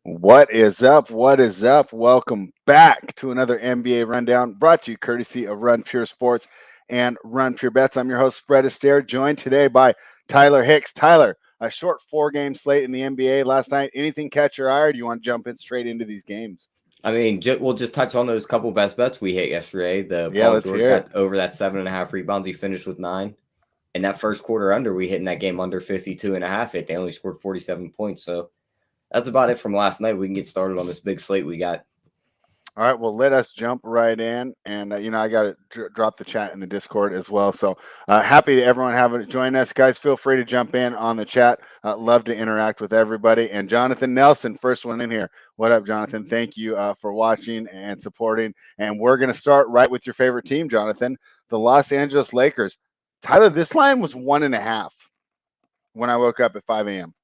What is up? What is up? Welcome back to another NBA Rundown brought to you courtesy of Run Pure Sports and Run Pure Bets. I'm your host, Astaire, joined today by Tyler Hicks. Tyler, a short 4-game slate in the NBA last night. Anything catch your eye, or do you want to jump in straight into these games? I mean, we'll just touch on those couple best bets we hit yesterday. The Yeah, Paul let's George hear it. got over that 7.5 rebounds. He finished with 9. And that first quarter under, we hit in that game under 52.5. They only scored 47 points. So that's about it from last night. We can get started on this big slate we got. All right, well, let us jump right in. And, I got to drop the chat in the Discord as well. So happy that everyone having join us. Guys, feel free to jump in on the chat. Love to interact with everybody. And Jonathan Nelson, first one in here. What up, Jonathan? Thank you for watching and supporting. And we're going to start right with your favorite team, Jonathan, the Los Angeles Lakers. Tyler, this line was 1.5 when I woke up at 5 a.m.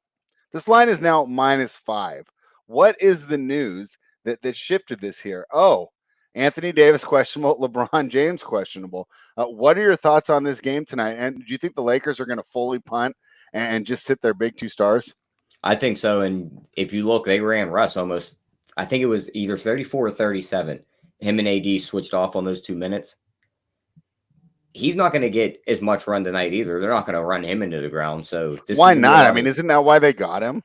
This line is now -5. What is the news that shifted this here? Oh, Anthony Davis questionable, LeBron James questionable. What are your thoughts on this game tonight? And do you think the Lakers are going to fully punt and just sit their big two stars? I think so. And if you look, they ran Russ almost, I think it was either 34 or 37. Him and AD switched off on those 2 minutes. He's not going to get as much run tonight either. They're not going to run him into the ground. So this Why is going to be not? I mean, isn't that why they got him?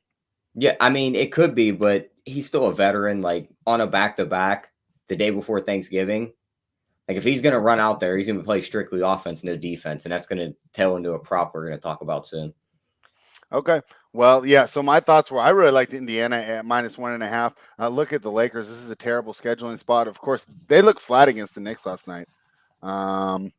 Yeah, I mean, it could be, but he's still a veteran, like on a back-to-back the day before Thanksgiving. Like if he's going to run out there, he's going to play strictly offense, no defense, and that's going to tail into a prop we're going to talk about soon. Okay. Well, yeah. So my thoughts were I really liked Indiana at -1.5. Look at the Lakers. This is a terrible scheduling spot. Of course, they looked flat against the Knicks last night. And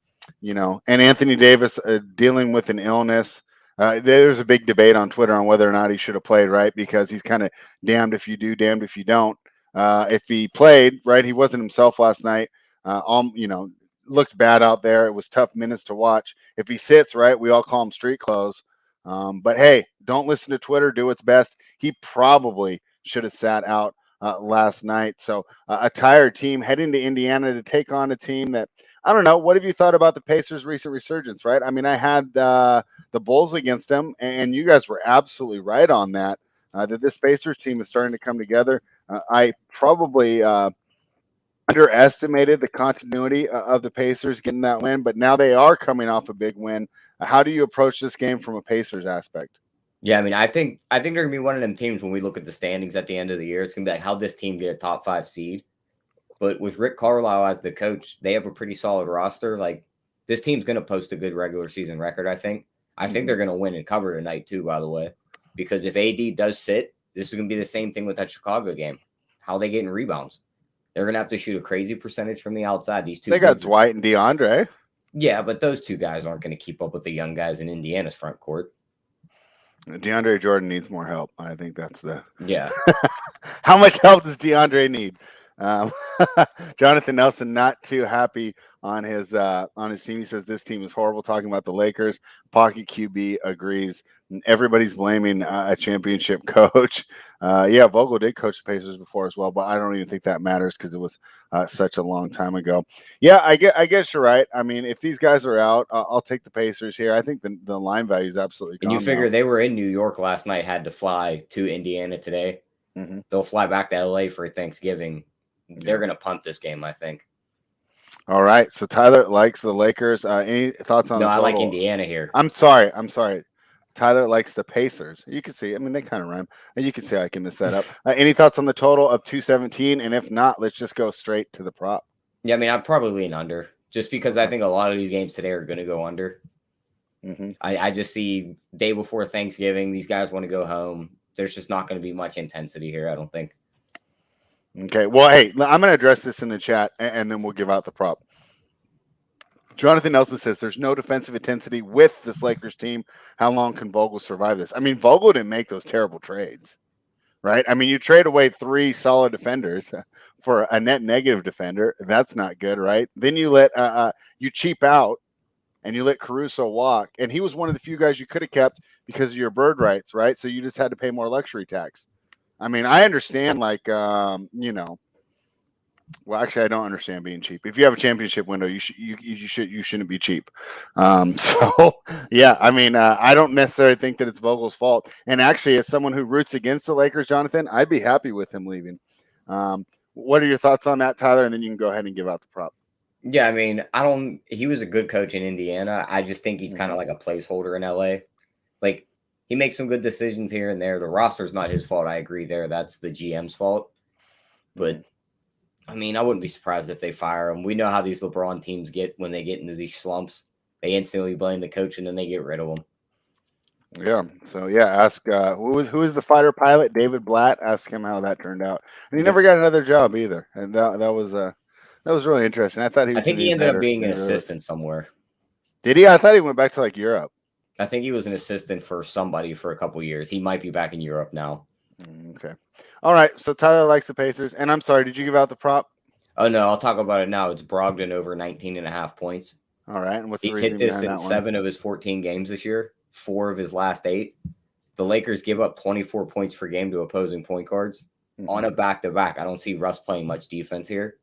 Anthony Davis dealing with an illness. There's a big debate on Twitter on whether or not he should have played, right? Because he's kind of damned if you do, damned if you don't. If he played, right, he wasn't himself last night. Looked bad out there. It was tough minutes to watch. If he sits, right, we all call him street clothes. But hey, don't listen to Twitter. Do what's best. He probably should have sat out last night. So a tired team heading to Indiana to take on a team that I don't know. What have you thought about the Pacers' recent resurgence? Right. I mean, I had the Bulls against them, and you guys were absolutely right on that. That this Pacers team is starting to come together. I probably underestimated the continuity of the Pacers getting that win, but now they are coming off a big win. How do you approach this game from a Pacers aspect? Yeah, I mean, I think they're going to be one of them teams when we look at the standings at the end of the year. It's going to be like, how'd this team get a top 5 seed? But with Rick Carlisle as the coach, they have a pretty solid roster. Like, this team's going to post a good regular season record, I think. I think they're going to win and cover tonight, too, by the way. Because if AD does sit, this is going to be the same thing with that Chicago game. How are they getting rebounds? They're going to have to shoot a crazy percentage from the outside. These two. They got Dwight and DeAndre. Yeah, but those two guys aren't going to keep up with the young guys in Indiana's front court. DeAndre Jordan needs more help. I think that's the. Yeah. How much help does DeAndre need? Jonathan Nelson not too happy on his team. He says this team is horrible. Talking about the Lakers, Pocket QB agrees. Everybody's blaming a championship coach. Vogel did coach the Pacers before as well, but I don't even think that matters because it was such a long time ago. Yeah, I guess you're right. I mean, if these guys are out, I'll take the Pacers here. I think the line value is absolutely gone. And you figure they were in New York last night, had to fly to Indiana today. Mm-hmm. They'll fly back to LA for Thanksgiving. They're going to punt this game, I think. All right. So Tyler likes the Lakers. Any thoughts on? No, the I like Indiana here. I'm sorry. Tyler likes the Pacers. You can see. I mean, they kind of rhyme. You can see I can mess that up. Any thoughts on the total of 217? And if not, let's just go straight to the prop. Yeah, I mean, I'd probably lean under just because I think a lot of these games today are going to go under. Mm-hmm. I just see day before Thanksgiving, these guys want to go home. There's just not going to be much intensity here, I don't think. Okay. Well, hey, I'm going to address this in the chat, and then we'll give out the prop. Jonathan Nelson says there's no defensive intensity with this Lakers team. How long can Vogel survive this? I mean, Vogel didn't make those terrible trades, right? I mean, you trade away 3 solid defenders for a net negative defender. That's not good, right? Then you let you cheap out and you let Caruso walk. And he was one of the few guys you could have kept because of your bird rights, right? So you just had to pay more luxury tax. I mean, I understand, Well, actually, I don't understand being cheap. If you have a championship window, you shouldn't be cheap. So yeah, I mean, I don't necessarily think that it's Vogel's fault. And actually, as someone who roots against the Lakers, Jonathan, I'd be happy with him leaving. What are your thoughts on that, Tyler? And then you can go ahead and give out the prop. Yeah, I mean, I don't. He was a good coach in Indiana. I just think he's kind of like a placeholder in LA. Like he makes some good decisions here and there. The roster's not his fault. I agree there. That's the GM's fault. But I mean, I wouldn't be surprised if they fire him. We know how these LeBron teams get when they get into these slumps. They instantly blame the coach and then they get rid of him. Yeah. So yeah, ask who is the fighter pilot, David Blatt. Ask him how that turned out. And he never got another job either. And that was really interesting. I thought he was. I think he ended up being an assistant somewhere. Did he? I thought he went back to like Europe. I think he was an assistant for somebody for a couple years. He might be back in Europe now. Okay. All right. So Tyler likes the Pacers. And I'm sorry, did you give out the prop? Oh, no. I'll talk about it now. It's Brogdon over 19.5 points. All right. And He's hit this in 7 of his 14 games this year, 4 of his last 8. The Lakers give up 24 points per game to opposing point guards on a back-to-back. I don't see Russ playing much defense here.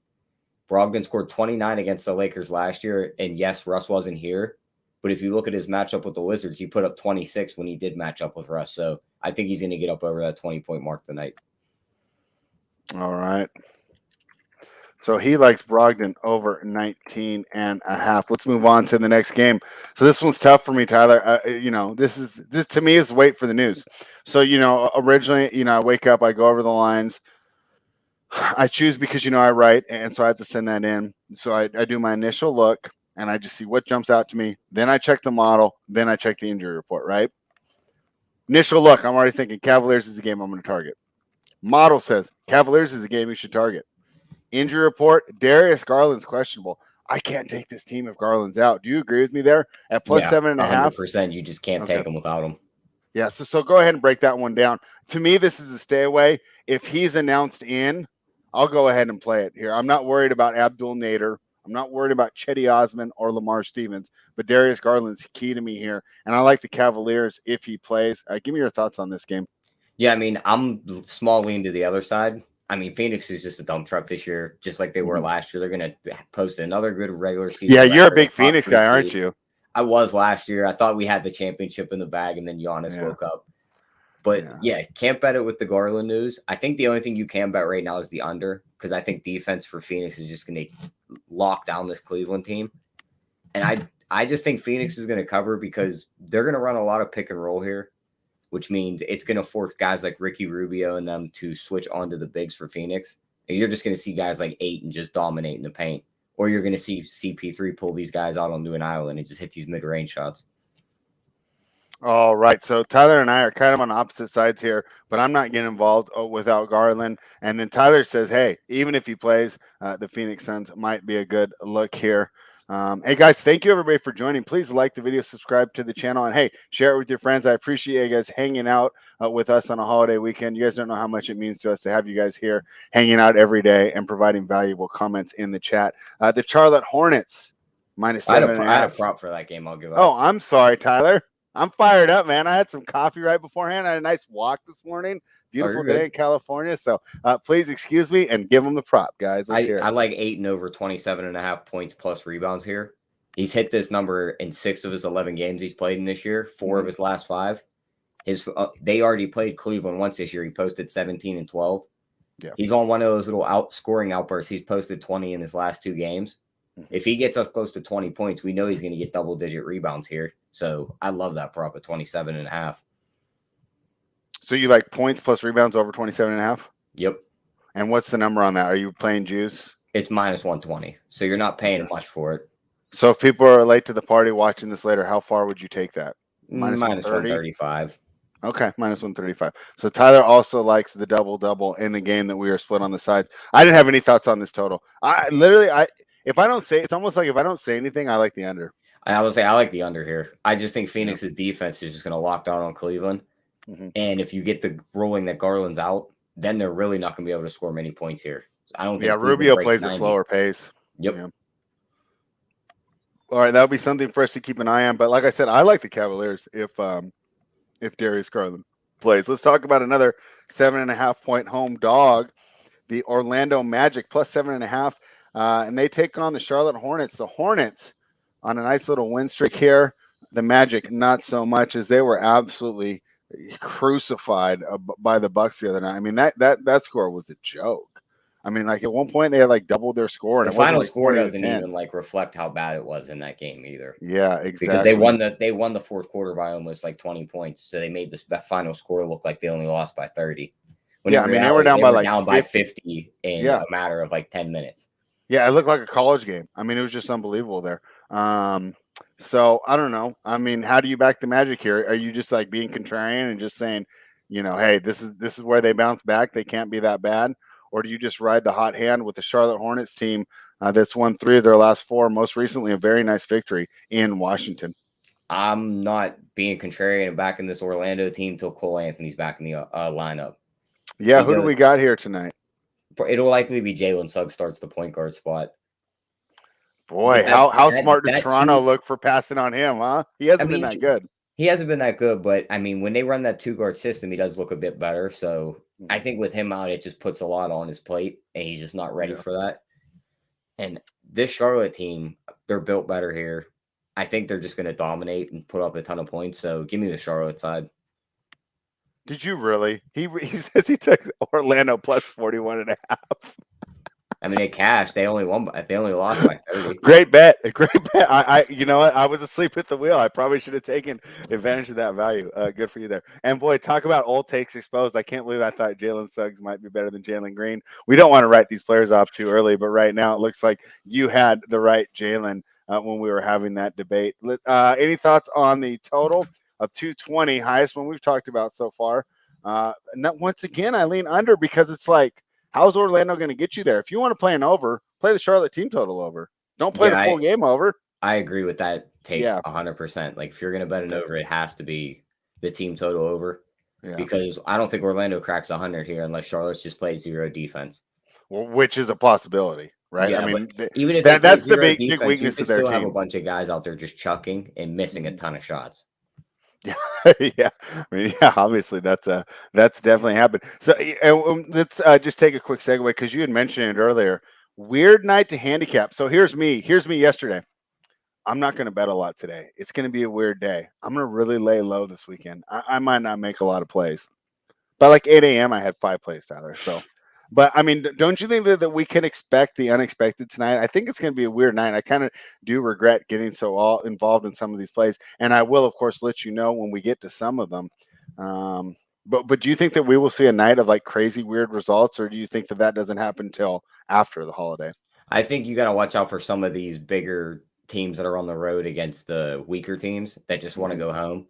Brogdon scored 29 against the Lakers last year. And yes, Russ wasn't here. But if you look at his matchup with the Wizards, he put up 26 when he did match up with Russ. So I think he's going to get up over that 20-point mark tonight. All right. So he likes Brogdon over 19.5. Let's move on to the next game. So this one's tough for me, Tyler. This to me is wait for the news. So, originally, I wake up, I go over the lines. I choose because, I write, and so I have to send that in. So I do my initial look. And I just see what jumps out to me. Then I check the model. Then I check the injury report, right? Initial look, I'm already thinking Cavaliers is a game I'm going to target. Model says Cavaliers is a game you should target. Injury report, Darius Garland's questionable. I can't take this team if Garland's out. Do you agree with me there? At plus 7.5? 100%. You just can't take him without him. Yeah, so go ahead and break that one down. To me, this is a stay away. If he's announced in, I'll go ahead and play it here. I'm not worried about Abdul Nader. I'm not worried about Chetty Osman or Lamar Stevens, but Darius Garland's key to me here. And I like the Cavaliers if he plays. Give me your thoughts on this game. Yeah, I mean, I'm small lean to the other side. I mean, Phoenix is just a dump truck this year, just like they were last year. They're going to post another good regular season. Yeah, you're a big Phoenix guy, aren't you? I was last year. I thought we had the championship in the bag, and then Giannis woke up. But, can't bet it with the Garland news. I think the only thing you can bet right now is the under, because I think defense for Phoenix is just going to lock down this Cleveland team. And I just think Phoenix is going to cover because they're going to run a lot of pick and roll here, which means it's going to force guys like Ricky Rubio and them to switch onto the bigs for Phoenix. And you're just going to see guys like Ayton just dominate in the paint. Or you're going to see CP3 pull these guys out onto an island and just hit these mid-range shots. All right. So Tyler and I are kind of on opposite sides here, but I'm not getting involved without Garland. And then Tyler says, hey, even if he plays, the Phoenix Suns might be a good look here. Hey, guys, thank you, everybody, for joining. Please like the video, subscribe to the channel, and, hey, share it with your friends. I appreciate you guys hanging out with us on a holiday weekend. You guys don't know how much it means to us to have you guys here hanging out every day and providing valuable comments in the chat. The Charlotte Hornets, -7.5. I had a prop for that game I'll give up. Oh, I'm sorry, Tyler. I'm fired up, man. I had some coffee right beforehand. I had a nice walk this morning. Beautiful day in California. So please excuse me and give him the prop, guys. I like Ayton over 27.5 points plus rebounds here. He's hit this number in 6 of his 11 games he's played in this year, 4 of his last 5. They already played Cleveland once this year. He posted 17 and 12. Yeah. He's on one of those little scoring outbursts. He's posted 20 in his last 2 games. If he gets us close to 20 points, we know he's going to get double-digit rebounds here. So I love that prop at 27.5. So you like points plus rebounds over 27.5? Yep. And what's the number on that? Are you playing juice? It's -120. So you're not paying much for it. So if people are late to the party watching this later, how far would you take that? -135. Okay, -135. So Tyler also likes the double-double in the game that we are split on the sides. I didn't have any thoughts on this total. If I don't say, it's almost like if I don't say anything, I like the under. I would say I like the under here. I just think Phoenix's defense is just going to lock down on Cleveland. And if you get the rolling that Garland's out, then they're really not going to be able to score many points here. I don't think Rubio plays 90. A slower pace. Yep. Yeah. All right, that'll be something for us to keep an eye on. But like I said, I like the Cavaliers if Darius Garland plays. Let's talk about another 7.5 point home dog. the Orlando Magic plus 7.5, and they take on the Charlotte Hornets. The Hornets on a nice little win streak here. The Magic not so much, as they were absolutely crucified by the Bucks the other night. I mean, that score was a joke. I mean, like at one point they had like doubled their score, and The it wasn't final like score 20 to doesn't 10. even like reflect how bad it was in that game either. Yeah, exactly. Because they won the fourth quarter by almost like 20 points, so they made the final score look like they only lost by 30. Yeah, I mean they were down by 50 in a matter of like 10 minutes. Yeah, it looked like a college game. I mean, it was just unbelievable there. So I don't know. I mean, how do you back the Magic here? Are you just like being contrarian and just saying, hey, this is where they bounce back. They can't be that bad, or do you just ride the hot hand with the Charlotte Hornets team that's won 3 of their last 4? Most recently, a very nice victory in Washington. I'm not being contrarian and backing this Orlando team till Cole Anthony's back in the lineup. Yeah, who do we got here tonight? It'll likely be Jalen Suggs starts the point guard spot. Boy, how smart does Toronto look for passing on him, huh? He hasn't been that good. He hasn't been that good, but I mean, when they run that 2-guard system, he does look a bit better. So I think with him out, it just puts a lot on his plate, and he's just not ready for that. And this Charlotte team, they're built better here. I think they're just going to dominate and put up a ton of points. So give me the Charlotte side. Did you really? He says he took Orlando plus 41.5. I mean, they cashed. They only lost by 30. Great bet. I you know what? I was asleep at the wheel. I probably should have taken advantage of that value. Good for you there. And boy, talk about old takes exposed. I can't believe I thought Jalen Suggs might be better than Jalen Green. We don't want to write these players off too early, but right now it looks like you had the right Jalen when we were having that debate. Any thoughts on the total of 220, highest one we've talked about so far? Once again, I lean under because it's like, how's Orlando going to get you there? If you want to play an over, play the Charlotte team total over. Don't play the full game over. I agree with that take 100%. Like if you're going to bet an over, it has to be the team total over because I don't think Orlando cracks 100 here unless Charlotte's just plays zero defense. Well, which is a possibility, right? Yeah, I mean, even if that's the big defense, weakness of their team. You still have a bunch of guys out there just chucking and missing a ton of shots. Yeah, I mean, obviously that's definitely happened. So let's just take a quick segue because you had mentioned it earlier. Weird night to handicap. So here's me yesterday. I'm not going to bet a lot today. It's going to be a weird day. I'm going to really lay low this weekend. I might not make a lot of plays. By like 8 a.m., I had 5 plays, Tyler. So, but I mean, don't you think that we can expect the unexpected tonight? I think it's going to be a weird night. I kind of do regret getting so all involved in some of these plays, and I will, of course, let you know when we get to some of them. But do you think that we will see a night of like crazy weird results, or do you think that doesn't happen until after the holiday? I think you got to watch out for some of these bigger teams that are on the road against the weaker teams that just want to go home.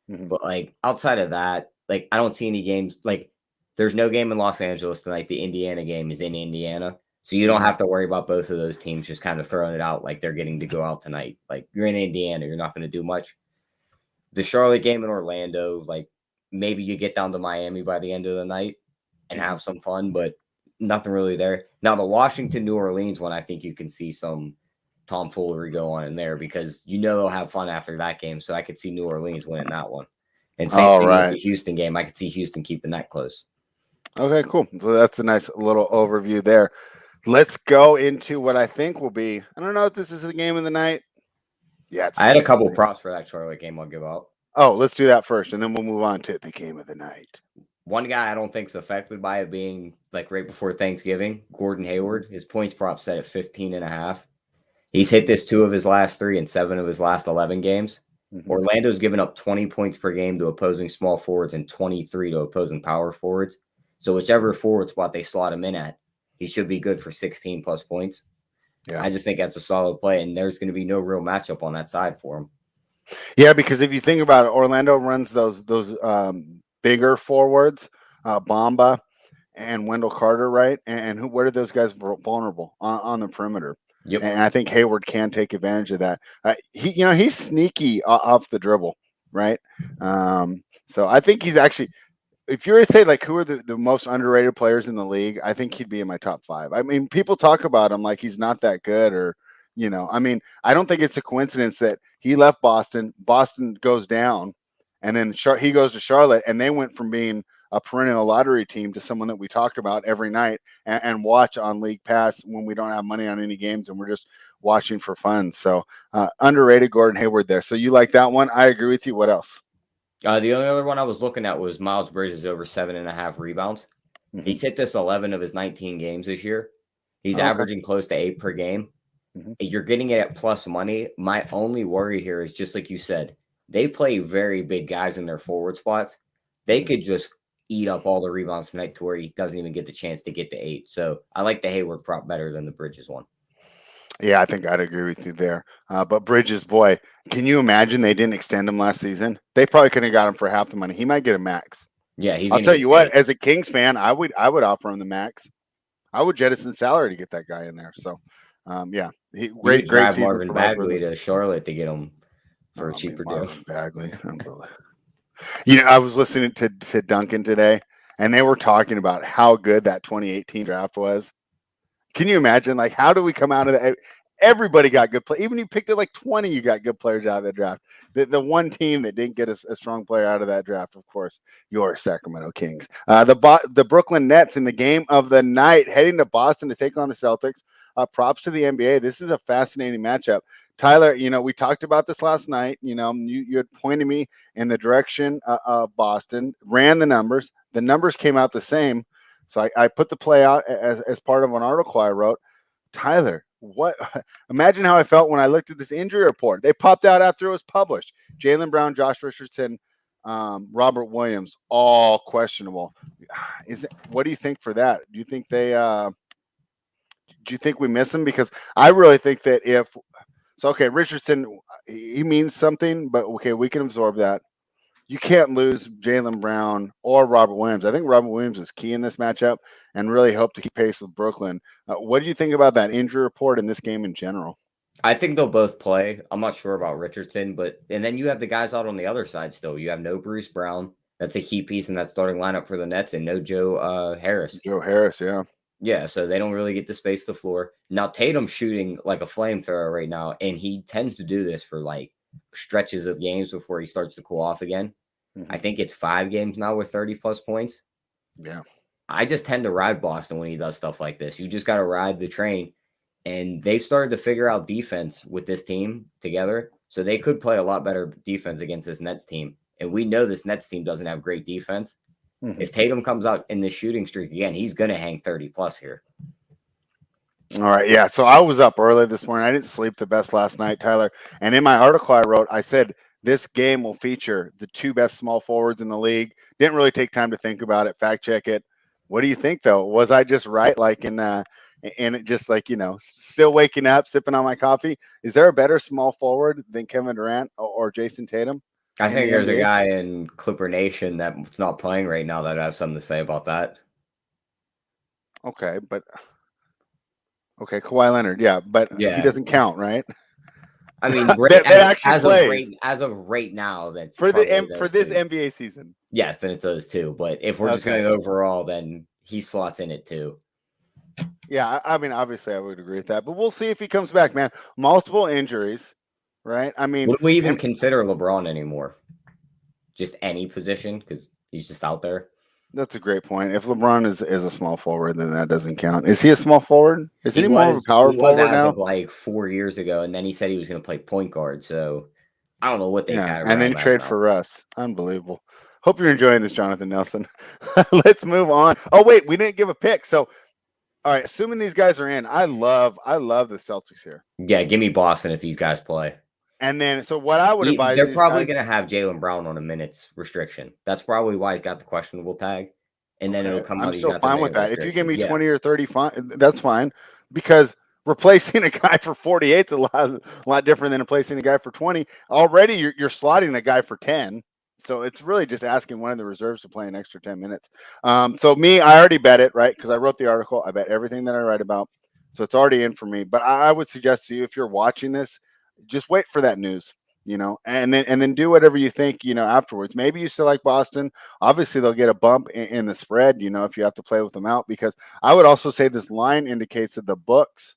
But like outside of that, like I don't see any games. Like there's no game in Los Angeles tonight. The Indiana game is in Indiana, so you don't have to worry about both of those teams just kind of throwing it out like they're getting to go out tonight. Like you're in Indiana, you're not going to do much. The Charlotte game in Orlando, like maybe you get down to Miami by the end of the night and have some fun, but nothing really there. Now the Washington New Orleans one, I think you can see some tomfoolery go on in there because they'll have fun after that game. So I could see New Orleans winning that one. And same thing with the Houston game. I could see Houston keeping that close. Okay, cool. So that's a nice little overview there. Let's go into what I think will be. I don't know if this is the game of the night. Yeah, I had a couple props for that Charlotte game. I'll give out. Oh, let's do that first, and then we'll move on to the game of the night. One guy I don't think is affected by it being like right before Thanksgiving, Gordon Hayward. His points prop set at 15.5. He's hit this 2 of his last 3 and 7 of his last 11 games. Orlando's given up 20 points per game to opposing small forwards and 23 to opposing power forwards. So whichever forward spot they slot him in at, he should be good for 16 plus points. Yeah. I just think that's a solid play, and there's going to be no real matchup on that side for him. Yeah, because if you think about it, Orlando runs those bigger forwards, Bamba and Wendell Carter, right? And where are those guys vulnerable on the perimeter? Yep. And I think Hayward can take advantage of that. He's sneaky off the dribble, right? So I think he's actually, if you were to say like who are the most underrated players in the league, I think he'd be in my top 5. I mean, people talk about him like he's not that good, or I mean, I don't think it's a coincidence that he left Boston. Boston goes down, and then he goes to Charlotte, and they went from being a perennial lottery team to someone that we talk about every night and watch on League Pass when we don't have money on any games and we're just watching for fun. So underrated Gordon Hayward there. So you like that one? I agree with you. What else? The only other one I was looking at was Miles Bridges over 7.5 rebounds. Mm-hmm. He's hit this 11 of his 19 games this year. He's Okay. averaging close to 8 per game. Mm-hmm. You're getting it at plus money. My only worry here is just like you said, they play very big guys in their forward spots. They could just eat up all the rebounds tonight to where he doesn't even get the chance to get to 8. So I like the Hayward prop better than the Bridges one. Yeah, I think I'd agree with you there. But Bridges, boy, can you imagine they didn't extend him last season? They probably couldn't have got him for half the money. He might get a max. Yeah, I'll tell you what, as a Kings fan, I would offer him the max. I would jettison salary to get that guy in there. So, yeah, great season Marvin Bagley to Charlotte to get him for a cheaper deal. Bagley, you know, I was listening to Duncan today, and they were talking about how good that 2018 draft was. Can you imagine? Like, how do we come out of that? Everybody got good play. Even you picked it like 20, you got good players out of that draft. The one team that didn't get a strong player out of that draft, of course, your Sacramento Kings. The Brooklyn Nets in the game of the night, heading to Boston to take on the Celtics. Props to the NBA. This is a fascinating matchup. Tyler, you know, we talked about this last night. You know, you had pointed me in the direction of Boston, ran the numbers. The numbers came out the same. So I put the play out as part of an article I wrote. Tyler, imagine how I felt when I looked at this injury report. They popped out after it was published. Jaylen Brown, Josh Richardson, Robert Williams, all questionable. What do you think for that? Do you think do you think we miss him? Because I really think that Richardson, he means something, but okay, we can absorb that. You can't lose Jaylen Brown or Robert Williams. I think Robert Williams is key in this matchup and really hope to keep pace with Brooklyn. What do you think about that injury report in this game in general? I think they'll both play. I'm not sure about Richardson, and then you have the guys out on the other side still. You have no Bruce Brown. That's a key piece in that starting lineup for the Nets, and no Joe Harris. Joe Harris, yeah. Yeah, so they don't really get to space the floor. Now, Tatum's shooting like a flamethrower right now, and he tends to do this for like stretches of games before he starts to cool off again. Mm-hmm. I think it's 5 games now with 30-plus points. Yeah. I just tend to ride Boston when he does stuff like this. You just got to ride the train. And they've started to figure out defense with this team together. So they could play a lot better defense against this Nets team. And we know this Nets team doesn't have great defense. Mm-hmm. If Tatum comes out in this shooting streak again, he's going to hang 30-plus here. All right, yeah. So I was up early this morning. I didn't sleep the best last night, Tyler. And in my article I wrote, I said this game will feature the 2 best small forwards in the league. Didn't really take time to think about it, fact check it. What do you think, though? Was I just right? Like and it just like, you know, still waking up, sipping on my coffee. Is there a better small forward than Kevin Durant or Jason Tatum? I think there's a guy in Clipper Nation that's not playing right now that I have something to say about that. Okay, Kawhi Leonard, yeah, but he doesn't count, right? I mean, as of right now, that's for this NBA season. Yes, then it's those 2. But if we're just going overall, then he slots in it too. Yeah, I mean, obviously, I would agree with that, but we'll see if he comes back, man. Multiple injuries, right? I mean, would we even consider LeBron anymore? Just any position because he's just out there. That's a great point. If LeBron is a small forward, then that doesn't count. Is he a small forward? Is he more of a power forward now? Of like 4 years ago, and then he said he was going to play point guard. So I don't know what they had. And then trade for Russ. Unbelievable. Hope you're enjoying this, Jonathan Nelson. Let's move on. Oh wait, we didn't give a pick. So, all right, assuming these guys are in, I love the Celtics here. Yeah, give me Boston if these guys play. And then, so what I would advise, they're probably going to have Jaylen Brown on a minutes restriction. That's probably why he's got the questionable tag. And then it'll come out. I'm still fine with that. If you give me 20 or 30, fine, that's fine. Because replacing a guy for 48 is a lot different than replacing a guy for 20. Already, you're slotting a guy for 10. So it's really just asking one of the reserves to play an extra 10 minutes. So I already bet it, right? Because I wrote the article. I bet everything that I write about. So it's already in for me. But I would suggest to you, if you're watching this, just wait for that news, you know, and then do whatever you think, you know, afterwards. Maybe you still like Boston. Obviously, they'll get a bump in the spread, you know, if you have to play with them out. Because I would also say this line indicates that the books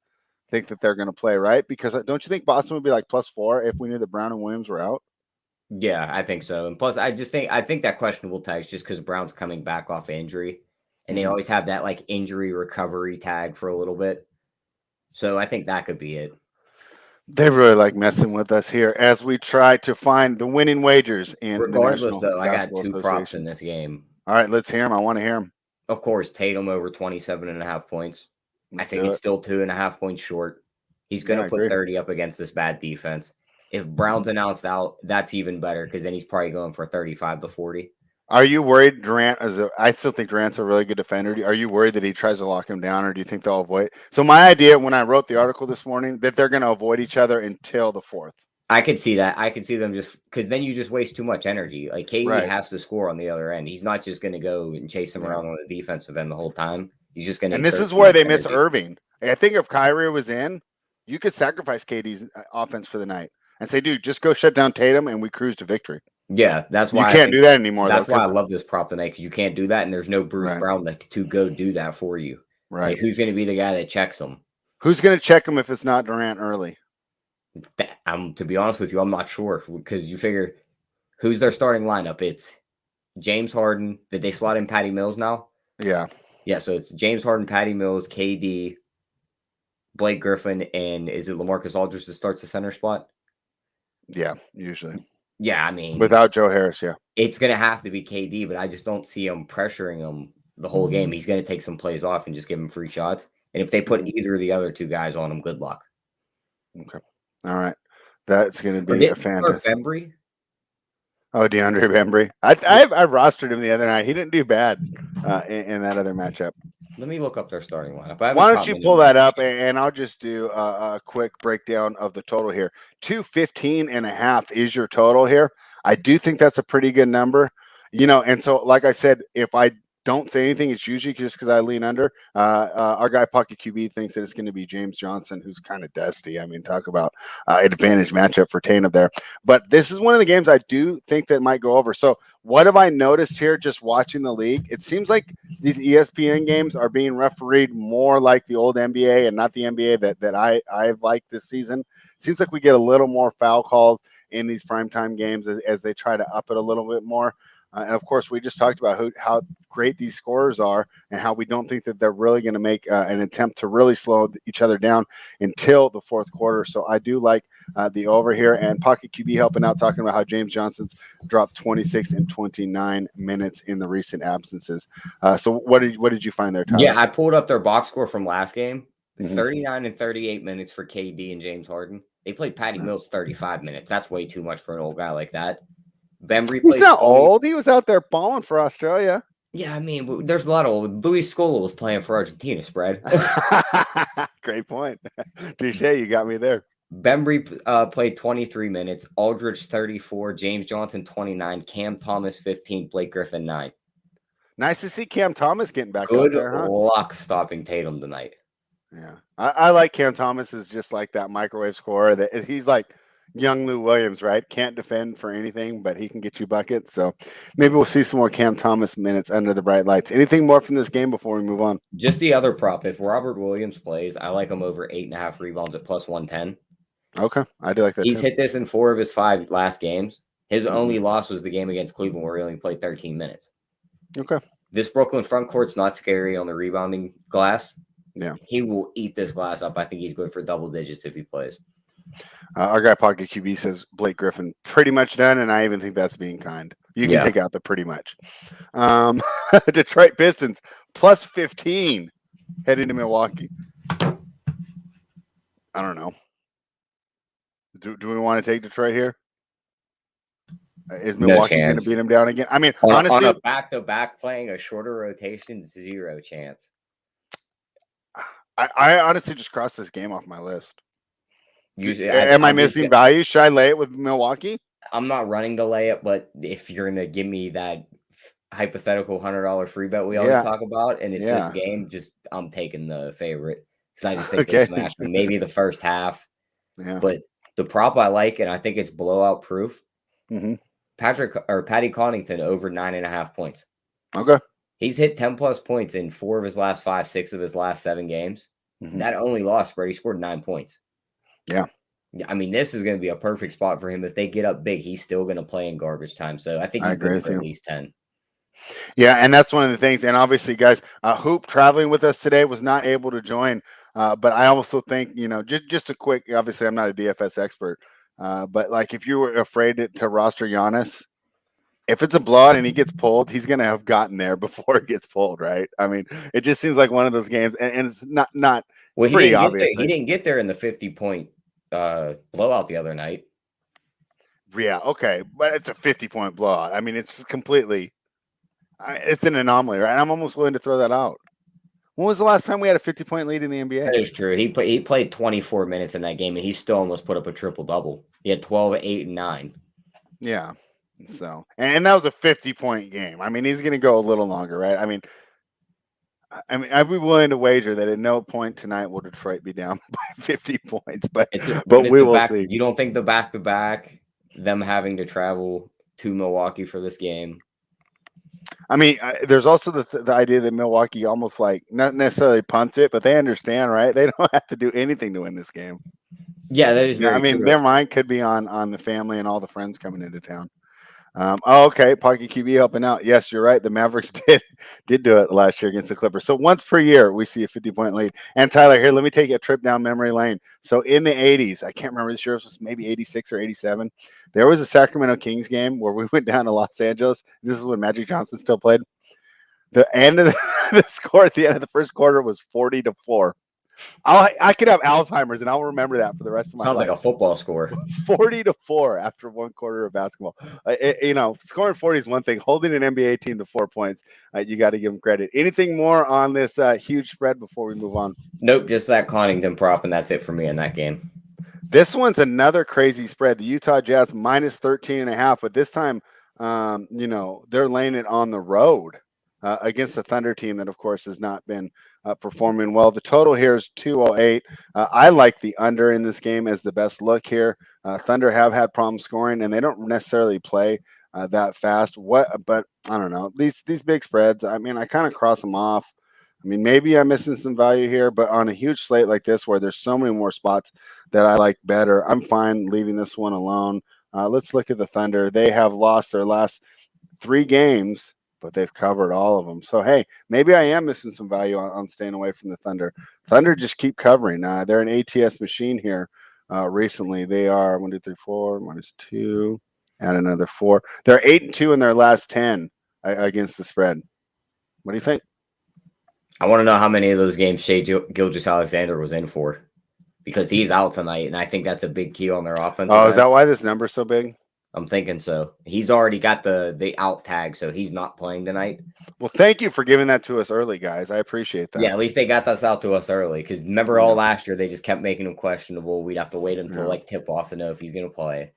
think that they're going to play, right? Because don't you think Boston would be like +4 if we knew that Brown and Williams were out? Yeah, I think so. And plus, I think that questionable tag is just because Brown's coming back off injury, and they always have that like injury recovery tag for a little bit. So I think that could be it. They really like messing with us here as we try to find the winning wagers in the Regardless, National though, I got Basketball two props in Association. this game. All right, let's hear them. I want to hear them. Of course, Tatum over 27.5 points. I Let's think do it's it. still 2.5 points short. He's going Yeah, to I put agree. 30 up against this bad defense. If Brown's announced out, that's even better because then he's probably going for 35 to 40. Are you worried Durant I still think Durant's a really good defender. Are you worried that he tries to lock him down, or do you think they'll avoid? So my idea when I wrote the article this morning that they're going to avoid each other until the fourth. I could see that. I could see them just because then you just waste too much energy. Like KD has to score on the other end. He's not just going to go and chase him around on the defensive end the whole time. He's just going to. And this exert is too where much they miss energy. Irving. I think if Kyrie was in, you could sacrifice KD's offense for the night and say, dude, just go shut down Tatum and we cruise to victory. Yeah, that's why you can't do that anymore. That's though, why I love this prop tonight because you can't do that, and there's no Bruce Brown to go do that for you. Right. Like, who's going to be the guy that checks him? Who's going to check him if it's not Durant early? To be honest with you, I'm not sure because you figure who's their starting lineup? It's James Harden. Did they slot in Patty Mills now? Yeah. Yeah, so it's James Harden, Patty Mills, KD, Blake Griffin, and is it LaMarcus Aldridge that starts the center spot? Yeah, usually. Yeah, I mean, without Joe Harris, yeah. It's going to have to be KD, but I just don't see him pressuring him the whole game. He's going to take some plays off and just give him free shots. And if they put either of the other two guys on him, good luck. Okay. All right. That's going to be a fantastic. Bembry? Oh, DeAndre Bembry. I rostered him the other night. He didn't do bad in that other matchup. Let me look up their starting lineup. Why don't you pull that up, and I'll just do a quick breakdown of the total here. 215.5 is your total here. I do think that's a pretty good number. And so, like I said, if I don't say anything, it's usually just because I lean under. Our guy Pocket QB thinks that it's going to be James Johnson, who's kind of dusty. I mean, talk about advantage matchup for Tatum there. But this is one of the games I do think that might go over. So what have I noticed here just watching the league? It seems like these ESPN games are being refereed more like the old NBA and not the NBA that I've liked this season. It seems like we get a little more foul calls in these primetime games as they try to up it a little bit more. And of course, we just talked about how great these scorers are and how we don't think that they're really going to make an attempt to really slow each other down until the fourth quarter. So I do like the over here, and Pocket QB helping out, talking about how James Johnson's dropped 26 and 29 minutes in the recent absences. So what did you find there, Tyler? Yeah, I pulled up their box score from last game. 39 and 38 minutes for KD and James Harden. They played Patty Mills 35 minutes. That's way too much for an old guy like that. Bembry He's not old. He was out there balling for Australia. Yeah, I mean, there's a lot of old. Luis Scola was playing for Argentina, spread. Great point. Touche, you got me there. Bembry played 23 minutes, Aldridge 34, James Johnson 29, Cam Thomas 15, Blake Griffin 9. Nice to see Cam Thomas getting back out there, huh? Good luck stopping Tatum tonight. Yeah, I like Cam Thomas as just like that microwave scorer. That he's like young Lou Williams, right? Can't defend for anything, but he can get you buckets. So maybe we'll see some more Cam Thomas minutes under the bright lights. Anything more from this game before we move on? Just the other prop. If Robert Williams plays, I like him over 8.5 rebounds at plus 110. Okay, I do like that. He's hit this in 4 of his 5 last games. His only loss was the game against Cleveland where he only played 13 minutes. Okay. This Brooklyn front court's not scary on the rebounding glass. Yeah. He will eat this glass up. I think he's good for double digits if he plays. Our guy Pocket QB says Blake Griffin pretty much done, and I even think that's being kind. You can take out the pretty much. Detroit Pistons plus 15 heading to Milwaukee. I don't know. Do we want to take Detroit here? Is Milwaukee going to beat them down again? I mean, honestly, on a back-to-back playing a shorter rotation, 0 chance. I honestly just crossed this game off my list. Am I missing value? Should I lay it with Milwaukee? I'm not running the layup, but if you're going to give me that hypothetical $100 free bet we always talk about, and it's this game, I'm taking the favorite because I just think they smashed them. Maybe the first half. Yeah. But the prop I like, and I think it's blowout proof. Mm-hmm. Patty Connaughton over 9.5 points. Okay. He's hit 10+ points in 4 of his last 5, 6 of his last 7 games. Mm-hmm. That only loss, Brady scored 9 points. Yeah. I mean, this is going to be a perfect spot for him. If they get up big, he's still going to play in garbage time. So I think I he's agree good with for at you. least 10. Yeah, and that's one of the things. And obviously, guys, Hoop traveling with us today was not able to join. But I also think, just a quick. Obviously, I'm not a DFS expert, but like if you were afraid to roster Giannis, if it's a blowout and he gets pulled, he's going to have gotten there before it gets pulled, right? I mean, it just seems like one of those games, and it's not. Well, It's pretty obvious. He didn't get there in the 50-point blowout the other night. Yeah, okay, but it's a 50-point blowout. I mean, it's completely. It's an anomaly, right? I'm almost willing to throw that out. When was the last time we had a 50-point lead in the NBA? That is true. He played 24 minutes in that game, and he still almost put up a triple-double. He had 12, 8, and 9. Yeah. So, and that was a 50-point game. I mean, he's going to go a little longer, right? I mean, I'd be willing to wager that at no point tonight will Detroit be down by 50 points, but we will see. You don't think the back-to-back, them having to travel to Milwaukee for this game? I mean, there's also the idea that Milwaukee almost like not necessarily punts it, but they understand, right? They don't have to do anything to win this game. Yeah, that is very true. I mean, their mind could be on the family and all the friends coming into town. Okay, Pocket QB helping out. Yes, you're right. The Mavericks did do it last year against the Clippers. So once per year, we see a 50-point lead. And Tyler, here, let me take you a trip down memory lane. So in the 80s, I can't remember this year, it was maybe 86 or 87. There was a Sacramento Kings game where we went down to Los Angeles. This is when Magic Johnson still played. The end of the score at the end of the first quarter was 40-4. I could have Alzheimer's and I'll remember that for the rest of my life. Sounds like a football score. 40-4 after one quarter of basketball. Scoring 40 is one thing. Holding an NBA team to 4 points, you got to give them credit. Anything more on this huge spread before we move on? Nope, just that Connaughton prop, and that's it for me in that game. This one's another crazy spread. The Utah Jazz minus 13.5, but this time, they're laying it on the road against the Thunder team that, of course, has not been performing well. The total here is 208. I like the under in this game as the best look here. Thunder have had problems scoring, and they don't necessarily play that fast. But I don't know. These big spreads, I mean, I kind of cross them off. I mean, maybe I'm missing some value here, but on a huge slate like this where there's so many more spots that I like better, I'm fine leaving this one alone. Let's look at the Thunder. They have lost their last 3 games, but they've covered all of them. So, hey, maybe I am missing some value on staying away from the Thunder. Thunder just keep covering. They're an ATS machine here recently. They are 1, 2, 3, 4, -2, add another 4. They're 8-2 in their last 10 against the spread. What do you think? I want to know how many of those games Shai Gilgeous-Alexander was in for, because he's out tonight, and I think that's a big key on their offense. Oh, is that why this number's so big? I'm thinking so. He's already got the out tag, so he's not playing tonight. Well, thank you for giving that to us early, guys. I appreciate that. Yeah, at least they got this out to us early, because remember all last year they just kept making him questionable. We'd have to wait until tip off to know if he's going to play.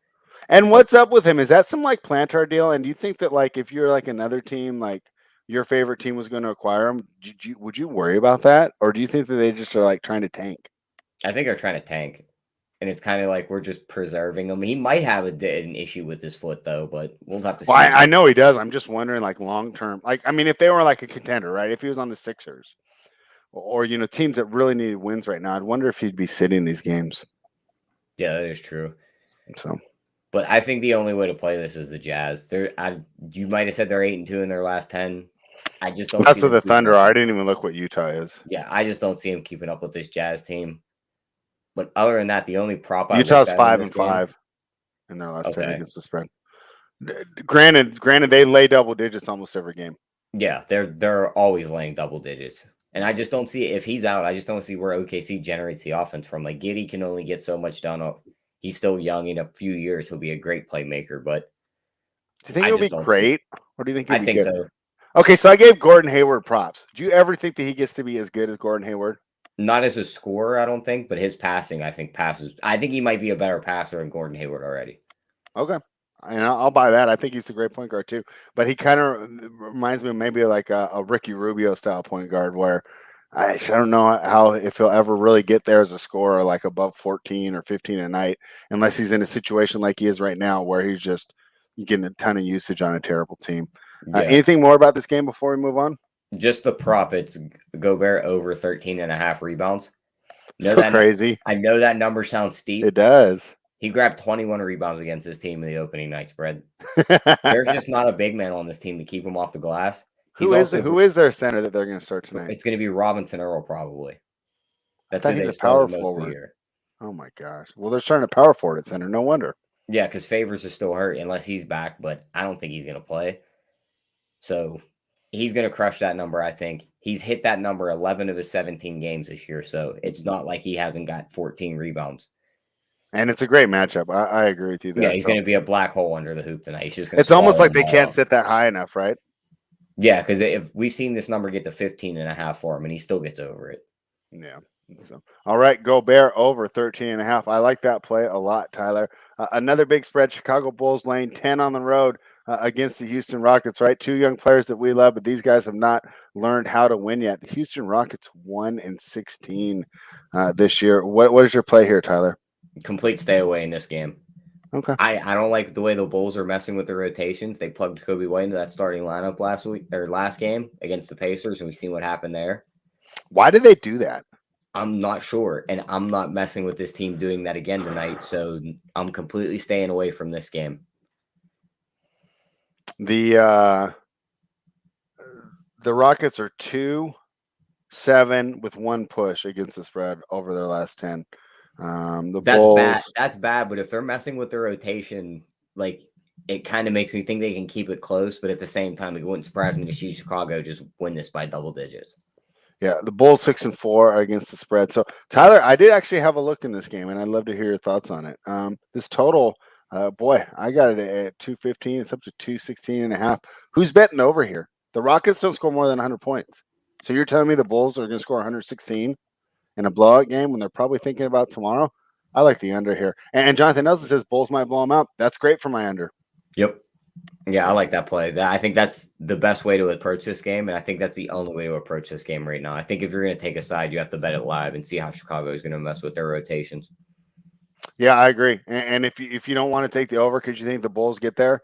And what's up with him? Is that some Plantar deal? And do you think that if you're another team, your favorite team was going to acquire him, would you worry about that? Or do you think that they just are trying to tank? I think they're trying to tank. And it's kind of like we're just preserving him. He might have an issue with his foot, though, but we'll have to see. Well, I know he does. I'm just wondering, long term. If they were a contender, right? If he was on the Sixers or teams that really needed wins right now, I'd wonder if he'd be sitting these games. Yeah, that is true. So, but I think the only way to play this is the Jazz. You might have said they're 8-2 in their last 10. I just don't. That's what the Thunder are. I didn't even look what Utah is. Yeah, I just don't see him keeping up with this Jazz team. But other than that, the only prop Utah's 5-5 in their last 10 against the spread. Granted, they lay double digits almost every game. Yeah, they're always laying double digits, and I just don't see if he's out. I just don't see where OKC generates the offense from. Giddey can only get so much done. He's still young. In a few years, he'll be a great playmaker. But do you think he'll be great, or do you think he'll be good? I think so. Okay, so I gave Gordon Hayward props. Do you ever think that he gets to be as good as Gordon Hayward? Not as a scorer, I don't think, but his passing, I think passes. I think he might be a better passer than Gordon Hayward already. Okay, and I'll buy that. I think he's a great point guard too. But he kind of reminds me of maybe a Ricky Rubio style point guard, where I don't know if he'll ever really get there as a scorer, above 14 or 15 a night, unless he's in a situation like he is right now, where he's just getting a ton of usage on a terrible team. Yeah. Anything more about this game before we move on? Just the prop. It's Gobert over 13.5 rebounds. Crazy. I know that number sounds steep. It does. He grabbed 21 rebounds against his team in the opening night spread. There's just not a big man on this team to keep him off the glass. Who is their center that they're going to start tonight? It's going to be Robinson Earl, probably. That's who they power started most of the year. Oh my gosh. Well, they're starting a power forward at center. No wonder. Yeah, because Favors is still hurt unless he's back, but I don't think he's going to play. So he's going to crush that number, I think. He's hit that number 11 of his 17 games this year, so it's not like he hasn't got 14 rebounds. And it's a great matchup. I agree with you there. Yeah, he's going to be a black hole under the hoop tonight. He's just it's almost like they can't sit that high enough, right? Yeah, because if we've seen this number get to 15.5 for him, and he still gets over it. Yeah. So, all right, Gobert over 13.5. I like that play a lot, Tyler. Another big spread, Chicago Bulls laying 10 on the road against the Houston Rockets, right? Two young players that we love, but these guys have not learned how to win yet. The Houston Rockets 1-16 this year. What is your play here, Tyler? Complete stay away in this game. Okay. I don't like the way the Bulls are messing with their rotations. They plugged Kobe White into that starting lineup last game against the Pacers, and we've seen what happened there. Why did they do that? I'm not sure, and I'm not messing with this team doing that again tonight, so I'm completely staying away from this game. The Rockets are 2-7 with one push against the spread over their last 10. Bulls, bad. That's bad, but if they're messing with their rotation, like it kind of makes me think they can keep it close, but at the same time, it wouldn't surprise me to see Chicago just win this by double digits. Yeah, the Bulls 6-4 against the spread. So, Tyler, I did actually have a look in this game, and I'd love to hear your thoughts on it. This total, boy, I got it at 215. It's up to 216.5. Who's betting over here? The Rockets don't score more than 100 points. So you're telling me the Bulls are going to score 116 in a blowout game when they're probably thinking about tomorrow? I like the under here. And Jonathan Nelson says Bulls might blow them out. That's great for my under. Yep. Yeah, I like that play. I think that's the best way to approach this game, and I think that's the only way to approach this game right now. I think if you're going to take a side, you have to bet it live and see how Chicago is going to mess with their rotations. Yeah, I agree. And if you don't want to take the over because you think the Bulls get there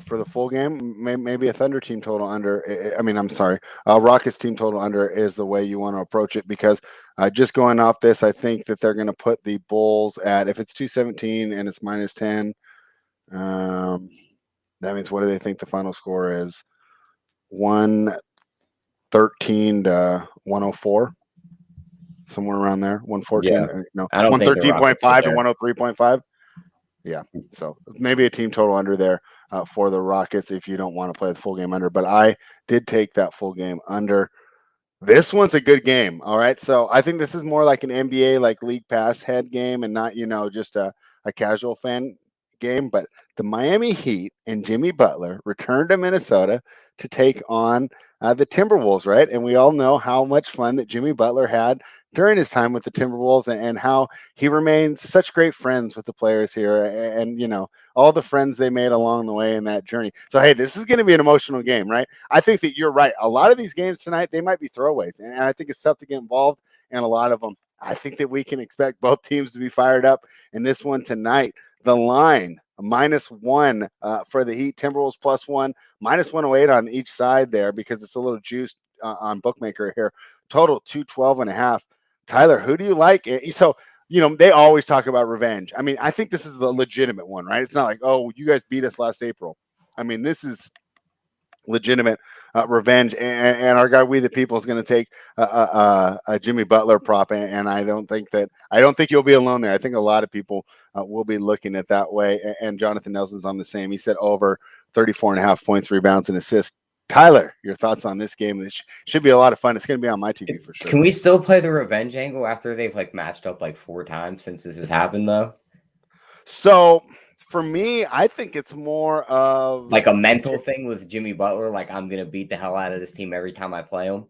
for the full game, maybe a Thunder team total under. Rockets team total under is the way you want to approach it because just going off this, I think that they're going to put the Bulls at, if it's 217 and it's -10, that means what do they think the final score is? 113 to 104, somewhere around there. 114, yeah. No, 113.5 to 103.5. Yeah, so maybe a team total under there for the Rockets if you don't want to play the full game under. But I did take that full game under. This one's a good game. All right, so I think this is more like an NBA like league pass head game and not just a casual fan game. But the Miami Heat and Jimmy Butler returned to Minnesota to take on the Timberwolves, right? And we all know how much fun that Jimmy Butler had during his time with the Timberwolves and how he remains such great friends with the players here and all the friends they made along the way in that journey. So, hey, this is going to be an emotional game, right? I think that you're right. A lot of these games tonight, they might be throwaways, and I think it's tough to get involved in a lot of them. I think that we can expect both teams to be fired up in this one tonight. The line, -1 for the Heat, Timberwolves +1, -108 on each side there because it's a little juiced on Bookmaker here. Total 212.5. Tyler, who do you like? So, they always talk about revenge. I mean, I think this is a legitimate one, right? It's not like, oh, you guys beat us last April. I mean, this is legitimate revenge, and our guy We the People is going to take a Jimmy Butler prop, and I don't think you'll be alone there. I think a lot of people will be looking at that way, and Jonathan Nelson's on the same. He said over 34.5 points, rebounds, and assists. Tyler, your thoughts on this game? It should be a lot of fun. It's going to be on my TV for sure. Can we still play the revenge angle after they've matched up 4 times since this has happened though? So for me, I think it's more of a mental thing with Jimmy Butler. I'm going to beat the hell out of this team every time I play them.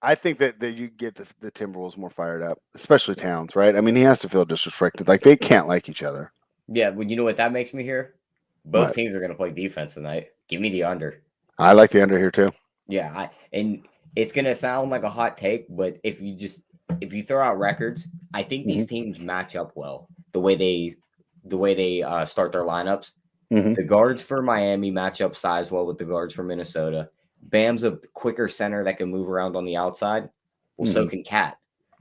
I think that you get the Timberwolves more fired up, especially Towns, right? I mean, he has to feel disrespected. They can't like each other. Yeah, well, you know what that makes me hear? Both teams are going to play defense tonight. Give me the under. I like the under here too. Yeah, and it's going to sound like a hot take, but if you throw out records, I think these teams match up well. The way they start their lineups. Mm-hmm. The guards for Miami match up size well with the guards for Minnesota. Bam's a quicker center that can move around on the outside. Well, so can Cat.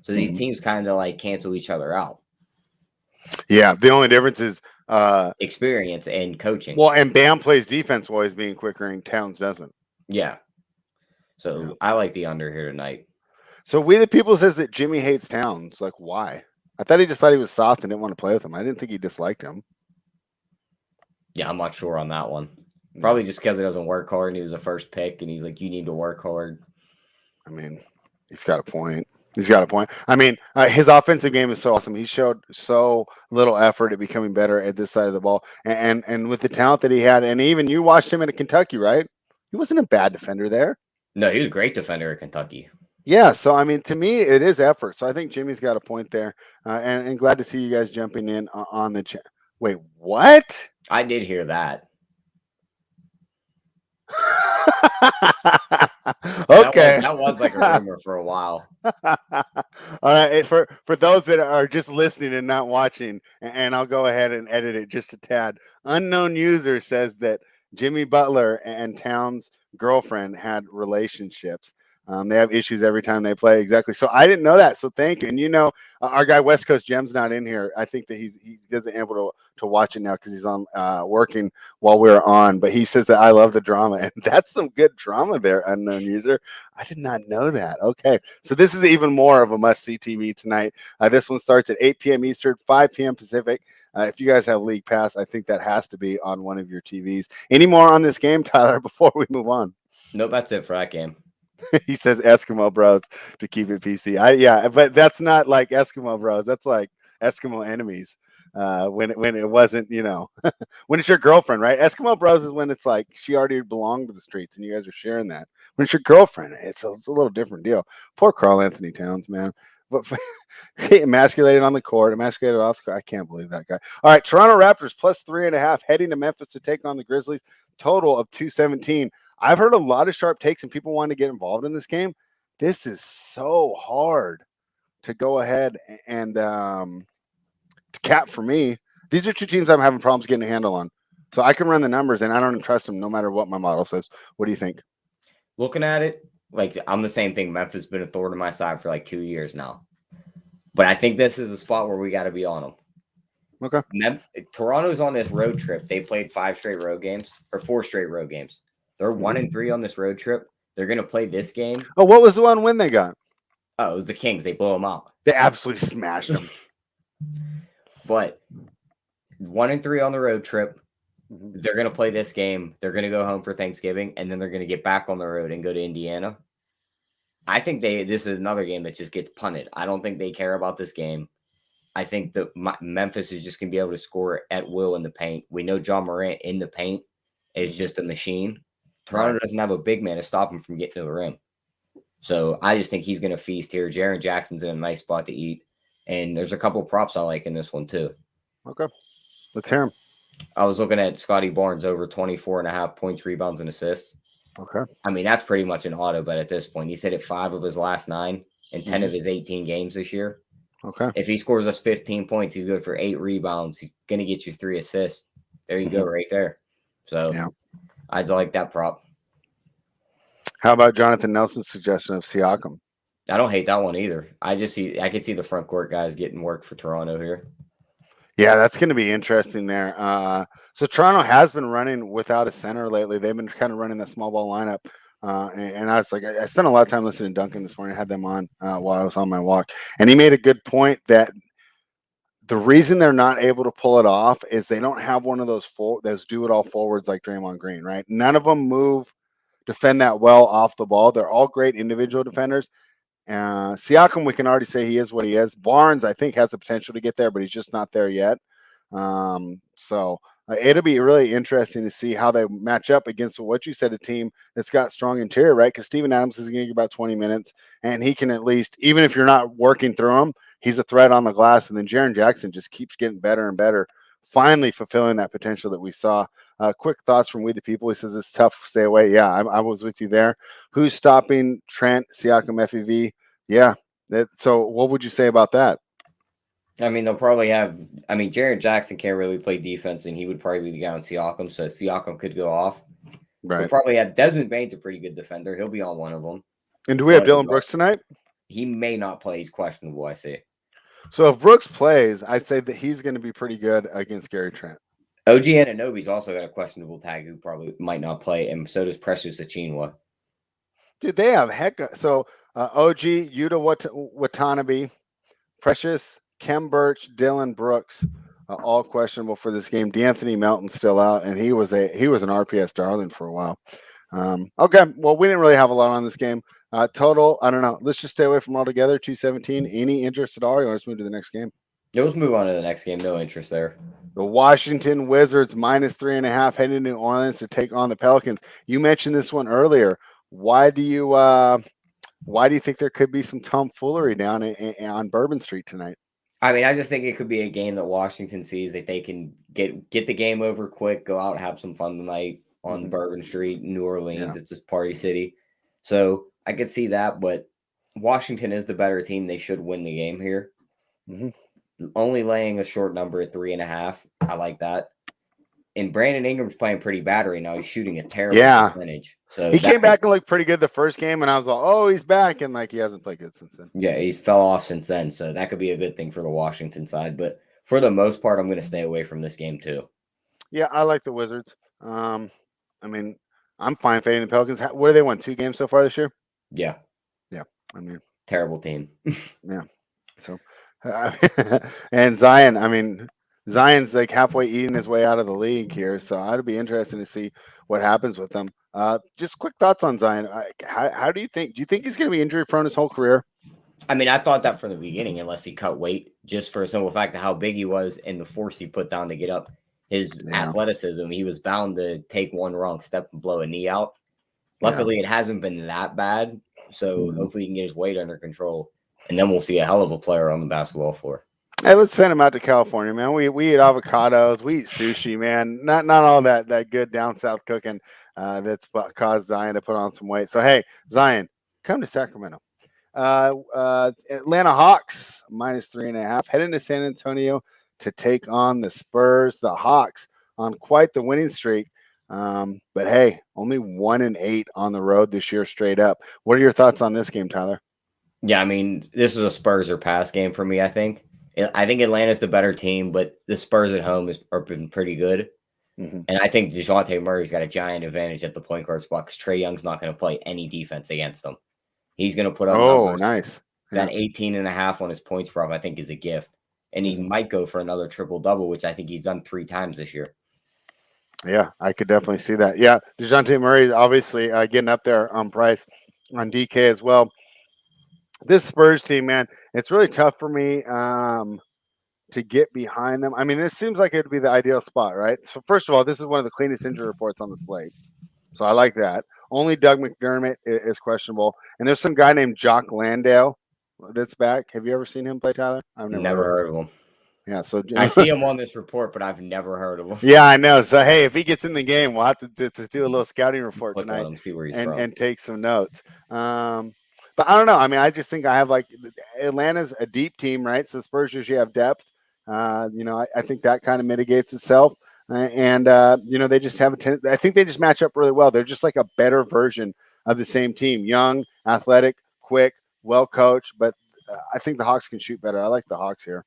So these teams kind of like cancel each other out. Yeah, the only difference is experience and coaching. Well, and Bam plays defense while he's being quicker, and Towns doesn't. Yeah. So I like the under here tonight. So We the People says that Jimmy hates Towns. Like, why? I thought he just thought he was soft and didn't want to play with him. I didn't think he disliked him. Yeah, I'm not sure on that one. Probably just because he doesn't work hard and he was the first pick and he's like, you need to work hard. I mean, he's got a point. I mean, his offensive game is so awesome. He showed so little effort at becoming better at this side of the ball. And with the talent that he had, and even you watched him at Kentucky, right? He wasn't a bad defender there. No, he was a great defender at Kentucky. Yeah, so I mean, to me, it is effort. So I think Jimmy's got a point there, and glad to see you guys jumping in on the chat. Wait, what? I did hear that. Okay, that was like a rumor for a while. All right, for those that are just listening and not watching, and I'll go ahead and edit it just a tad. Unknown user says that Jimmy Butler and Towns' girlfriend had relationships. They have issues every time they play. Exactly. So I didn't know that. So thank you. And you know, our guy West Coast Gem's not in here. I think that he doesn't able to watch it now because he's on working while we're on. But he says that I love the drama, and that's some good drama there. Unknown user. I did not know that. Okay, so this is even more of a must-see TV tonight. This one starts at 8 p.m. Eastern, 5 p.m. Pacific. If you guys have League Pass, I think that has to be on one of your TVs. Any more on this game, Tyler? Before we move on. Nope, that's it for that game. He says Eskimo Bros to keep it PC. Yeah, but that's not like Eskimo Bros. That's like Eskimo enemies. When it wasn't, you know, when it's your girlfriend, right? Eskimo Bros is when it's like she already belonged to the streets and you guys are sharing that. When it's your girlfriend, it's a little different deal. Poor Karl Anthony Towns, man. But emasculated on the court, emasculated off the court. I can't believe that guy. All right, Toronto Raptors plus 3.5 heading to Memphis to take on the Grizzlies. Total of 217. I've heard a lot of sharp takes and people want to get involved in this game. This is so hard to go ahead and to cap for me. These are two teams I'm having problems getting a handle on. So I can run the numbers and I don't trust them no matter what my model says. What do you think? Looking at it, like I'm the same thing. Memphis has been a thorn in my side for like 2 years now. But I think this is a spot where we got to be on them. Okay. Toronto's on this road trip. They played 4 straight road games. They're 1-3 on this road trip. They're going to play this game. Oh, what was the one win they got? Oh, it was the Kings. They blow them out. They absolutely smashed them. But 1-3 on the road trip. They're going to play this game. They're going to go home for Thanksgiving, and then they're going to get back on the road and go to Indiana. I think this is another game that just gets punted. I don't think they care about this game. I think that Memphis is just going to be able to score at will in the paint. We know John Morant in the paint is just a machine. Toronto doesn't have a big man to stop him from getting to the rim. So I just think he's going to feast here. Jaren Jackson's in a nice spot to eat. And there's a couple of props I like in this one too. Okay. Let's hear him. I was looking at Scotty Barnes over 24.5 points, rebounds, and assists. Okay. I mean, that's pretty much an auto bet at this point. He's hit it 5 of his last 9 and 10 of his 18 games this year. Okay. If he scores us 15 points, he's good for 8 rebounds. He's going to get you 3 assists. There you go, right there. So I like that prop. How about Jonathan Nelson's suggestion of Siakam? I don't hate that one either. I could see the front court guys getting work for Toronto here. Yeah, that's going to be interesting there. So Toronto has been running without a center lately. They've been kind of running that small ball lineup. And I was like, I spent a lot of time listening to Duncan this morning. I had them on while I was on my walk. And he made a good point that the reason they're not able to pull it off is they don't have one of those do-it-all forwards like Draymond Green, right? None of them defend that well off the ball. They're all great individual defenders. Siakam, we can already say he is what he is. Barnes, I think, has the potential to get there, but he's just not there yet. So it'll be really interesting to see how they match up against what you said, a team that's got strong interior, right? Because Steven Adams is going to get about 20 minutes, and he can at least, even if you're not working through him, he's a threat on the glass. And then Jaren Jackson just keeps getting better and better, finally fulfilling that potential that we saw. Quick thoughts from We the People. He says it's tough to stay away. Yeah, I was with you there. Who's stopping Trent, Siakam, FEV? Yeah. So what would you say about that? I mean, they'll probably have – I mean, Jaren Jackson can't really play defense, and he would probably be the guy on Siakam, so Siakam could go off. Right. They'll probably have – Desmond Bane's a pretty good defender. He'll be on one of them. And do we have Dylan Brooks tonight? He may not play. He's questionable, I see. So if Brooks plays, I'd say that he's going to be pretty good against Gary Trent. OG Anunoby's also got a questionable tag who probably might not play, and so does Precious Achimwa. Dude, they have so OG, Yuta Watanabe, Precious, Kem Birch, Dylan Brooks, all questionable for this game. D'Anthony Melton's still out, and he was an RPS darling for a while. Okay, well, we didn't really have a lot on this game. Total, I don't know. Let's just stay away from altogether. 217. Any interest at all? You want to move to the next game? Yeah, let's move on to the next game. No interest there. The Washington Wizards -3.5 heading to New Orleans to take on the Pelicans. You mentioned this one earlier. Why do you think there could be some tomfoolery down on Bourbon Street tonight? I mean, I just think it could be a game that Washington sees that they can get the game over quick, go out, have some fun tonight on Bourbon Street, New Orleans. Yeah. It's just party city. So I could see that, but Washington is the better team. They should win the game here. Only laying a short number at 3.5. I like that. And Brandon Ingram's playing pretty bad right now. He's shooting a terrible percentage. So he came back and looked pretty good the first game, and I was like, oh, he's back. And he hasn't played good since then. Yeah, he's fell off since then. So that could be a good thing for the Washington side. But for the most part, I'm going to stay away from this game too. Yeah, I like the Wizards. I mean, I'm fine fading the Pelicans. What do they won? 2 games so far this year? Yeah. I mean, terrible team. Yeah. So, and Zion, I mean, Zion's like halfway eating his way out of the league here, so I'd be interested to see what happens with him. Just quick thoughts on Zion. How do you think? Do you think he's going to be injury prone his whole career? I mean, I thought that from the beginning, unless he cut weight, just for a simple fact of how big he was and the force he put down to get up. His athleticism, he was bound to take one wrong step and blow a knee out. Luckily, it hasn't been that bad, so hopefully he can get his weight under control, and then we'll see a hell of a player on the basketball floor. Hey, let's send him out to California, man. We eat avocados, we eat sushi, man. Not all that good down south cooking that's caused Zion to put on some weight. So hey, Zion, come to Sacramento. Atlanta Hawks -3.5 heading to San Antonio to take on the Spurs. The Hawks on quite the winning streak. But hey, only 1-8 on the road this year straight up. What are your thoughts on this game, Tyler? Yeah, I mean, this is a Spurs or pass game for me, I think. I think Atlanta's the better team, but the Spurs at home are been pretty good. And I think DeJounte Murray's got a giant advantage at the point guard spot because Trae Young's not going to play any defense against them. He's going to put up numbers. Nice. That 18.5 on his points prop, I think, is a gift. And he might go for another triple-double, which I think he's done 3 times this year. Yeah, I could definitely see that. Yeah, DeJounte Murray is obviously getting up there on price on DK as well. This Spurs team, man, it's really tough for me to get behind them. I mean, this seems like it would be the ideal spot, right? So first of all, this is one of the cleanest injury reports on the slate. So I like that. Only Doug McDermott is questionable. And there's some guy named Jock Landale that's back. Have you ever seen him play, Tyler? I've never heard of him. Yeah, so I see him on this report, but I've never heard of him. Yeah, I know. So hey, if he gets in the game, we'll have to do a little scouting report tonight see where he's and take some notes. But I don't know. I mean, I just think I have Atlanta's a deep team, right? So Spurs usually have depth. I think that kind of mitigates itself. They just have I think they just match up really well. They're just like a better version of the same team. Young, athletic, quick, well coached. But I think the Hawks can shoot better. I like the Hawks here.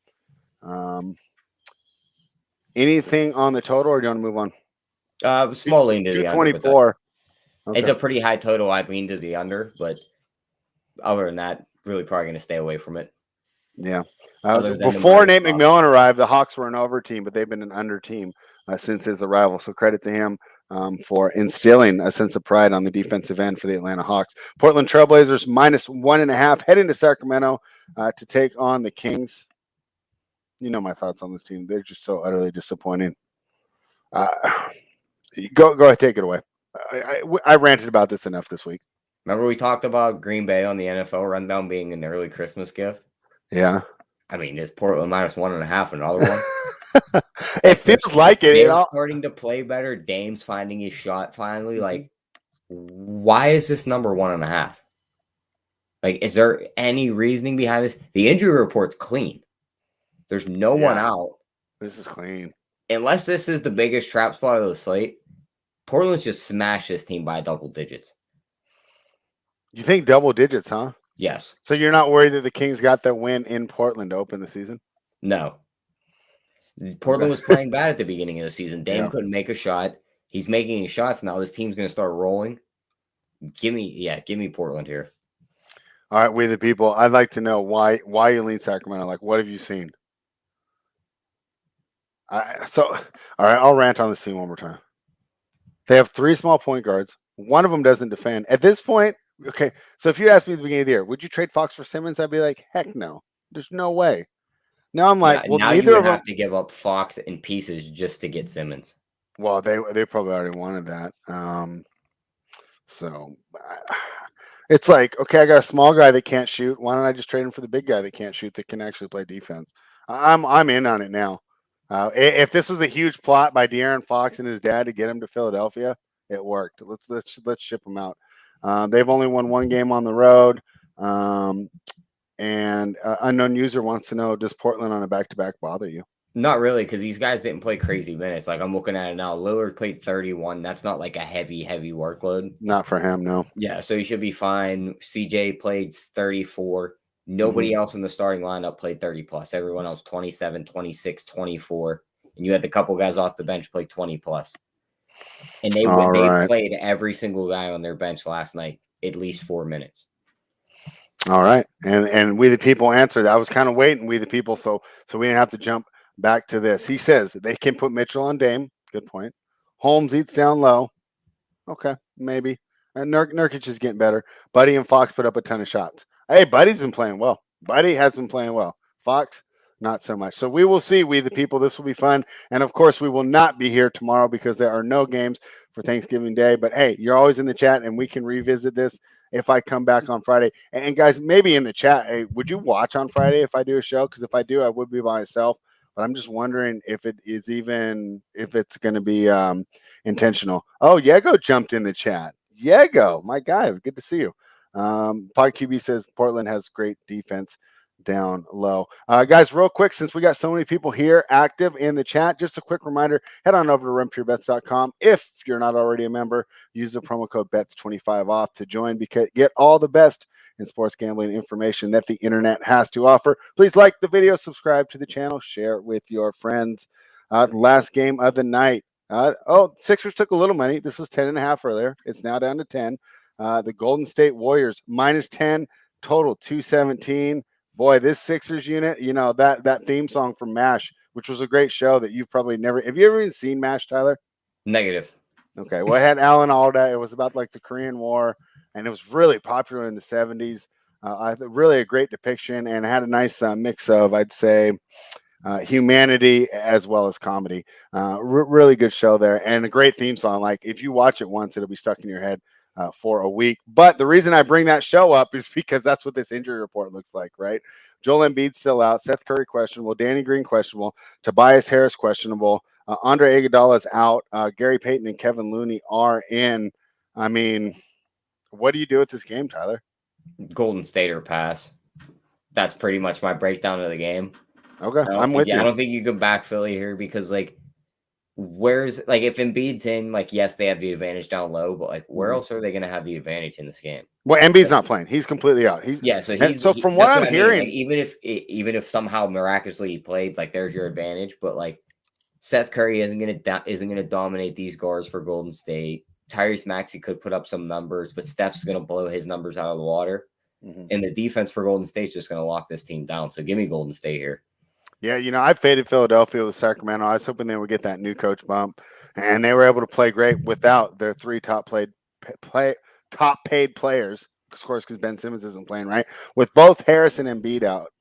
Anything on the total, or do you want to move on? Small lean to the under. 224. Okay. It's a pretty high total. I'd lean to the under, but other than that, really probably going to stay away from it. Yeah. Before Nate McMillan arrived, the Hawks were an over team, but they've been an under team since his arrival. So credit to him for instilling a sense of pride on the defensive end for the Atlanta Hawks. Portland Trailblazers -1.5 heading to Sacramento to take on the Kings. You know my thoughts on this team. They're just so utterly disappointing. Go ahead, take it away. I ranted about this enough this week. Remember we talked about Green Bay on the NFL rundown being an early Christmas gift? Yeah. I mean, is Portland -1.5 another one? It feels like it. They're starting to play better. Dame's finding his shot finally. Like, why is this number 1.5? Like, is there any reasoning behind this? The injury report's clean. There's no one out. This is clean. Unless this is the biggest trap spot of the slate, Portland's just smashed this team by double digits. You think double digits, huh? Yes. So you're not worried that the Kings got that win in Portland to open the season? No. Portland was playing bad at the beginning of the season. Dame couldn't make a shot. He's making shots now. This team's going to start rolling. Give me Portland here. All right, we the people. I'd like to know why you lean Sacramento. Like, what have you seen? All right, I'll rant on this team one more time. They have 3 small point guards. One of them doesn't defend. At this point, okay, so if you asked me at the beginning of the year, would you trade Fox for Simmons? I'd be like, heck no. There's no way. Now I'm like, well, now neither you would of them have to give up Fox in pieces just to get Simmons. Well, they probably already wanted that. So it's like, okay, I got a small guy that can't shoot. Why don't I just trade him for the big guy that can't shoot that can actually play defense? I'm in on it now. If this was a huge plot by De'Aaron Fox and his dad to get him to Philadelphia, it worked. Let's ship him out. They've only won 1 game on the road. And unknown user wants to know: does Portland on a back-to-back bother you? Not really, because these guys didn't play crazy minutes. Like I'm looking at it now. Lillard played 31. That's not like a heavy workload. Not for him, no. Yeah, so he should be fine. CJ played 34. Nobody else in the starting lineup played 30 plus. Everyone else 27, 26, 24. And you had the couple guys off the bench play 20 plus. And they played every single guy on their bench last night at least 4 minutes. All right. And we the people answered. I was kind of waiting, we the people, so we didn't have to jump back to this. He says they can put Mitchell on Dame. Good point. Holmes eats down low. Okay, maybe. And Nurkic is getting better. Buddy and Fox put up a ton of shots. Hey, Buddy's been playing well. Buddy has been playing well. Fox, not so much. So we will see, we the people. This will be fun. And, of course, we will not be here tomorrow because there are no games for Thanksgiving Day. But, hey, you're always in the chat, and we can revisit this if I come back on Friday. And guys, maybe in the chat, hey, would you watch on Friday if I do a show? Because if I do, I would be by myself. But I'm just wondering if it's going to be intentional. Oh, Yego jumped in the chat. Yego, my guy, good to see you. Pod QB says Portland has great defense down low. Guys, real quick, since we got so many people here active in the chat, just a quick reminder, head on over to runpurebets.com. If you're not already a member, use the promo code BETS25 off to join, because get all the best in sports gambling information that the internet has to offer. Please like the video, subscribe to the channel, share it with your friends. Last game of the night. Sixers took a little money. This was 10.5 earlier. It's now down to 10. The Golden State Warriors minus 10, total 217. Boy, this Sixers unit, you know, that theme song from MASH, which was a great show that you've probably never. Have you ever even seen MASH, Tyler? Negative. Okay. Well, it had Alan Alda. It was about like the Korean War, and it was really popular in the 70s. Really a great depiction, and had a nice mix of, I'd say, humanity as well as comedy. Really good show there, and a great theme song. Like if you watch it once, it'll be stuck in your head for a week. But the reason I bring that show up is because that's what this injury report looks like, right? Joel Embiid's still out. Seth Curry questionable. Danny Green questionable. Tobias Harris questionable. Andre Iguodala is out. Gary Payton and Kevin Looney are in. I mean, what do you do with this game, Tyler? Golden State or pass. That's pretty much my breakdown of the game. Okay, I'm with you. I don't think you can back Philly here because, like, if Embiid's in, like, yes, they have the advantage down low, but, like, where else are they going to have the advantage in this game? Well, Embiid's not playing. He's completely out. From what I'm hearing, like, even if somehow miraculously he played, like, there's your advantage, but, like, Seth Curry isn't gonna dominate these guards for Golden State. Tyrese Maxey could put up some numbers, but Steph's gonna blow his numbers out of the water. And the defense for Golden State's just gonna lock this team down. So give me Golden State here. Yeah, you know, I faded Philadelphia with Sacramento. I was hoping they would get that new coach bump, and they were able to play great without their 3 top paid players. Of course, because Ben Simmons isn't playing, right? With both Harris and Embiid out,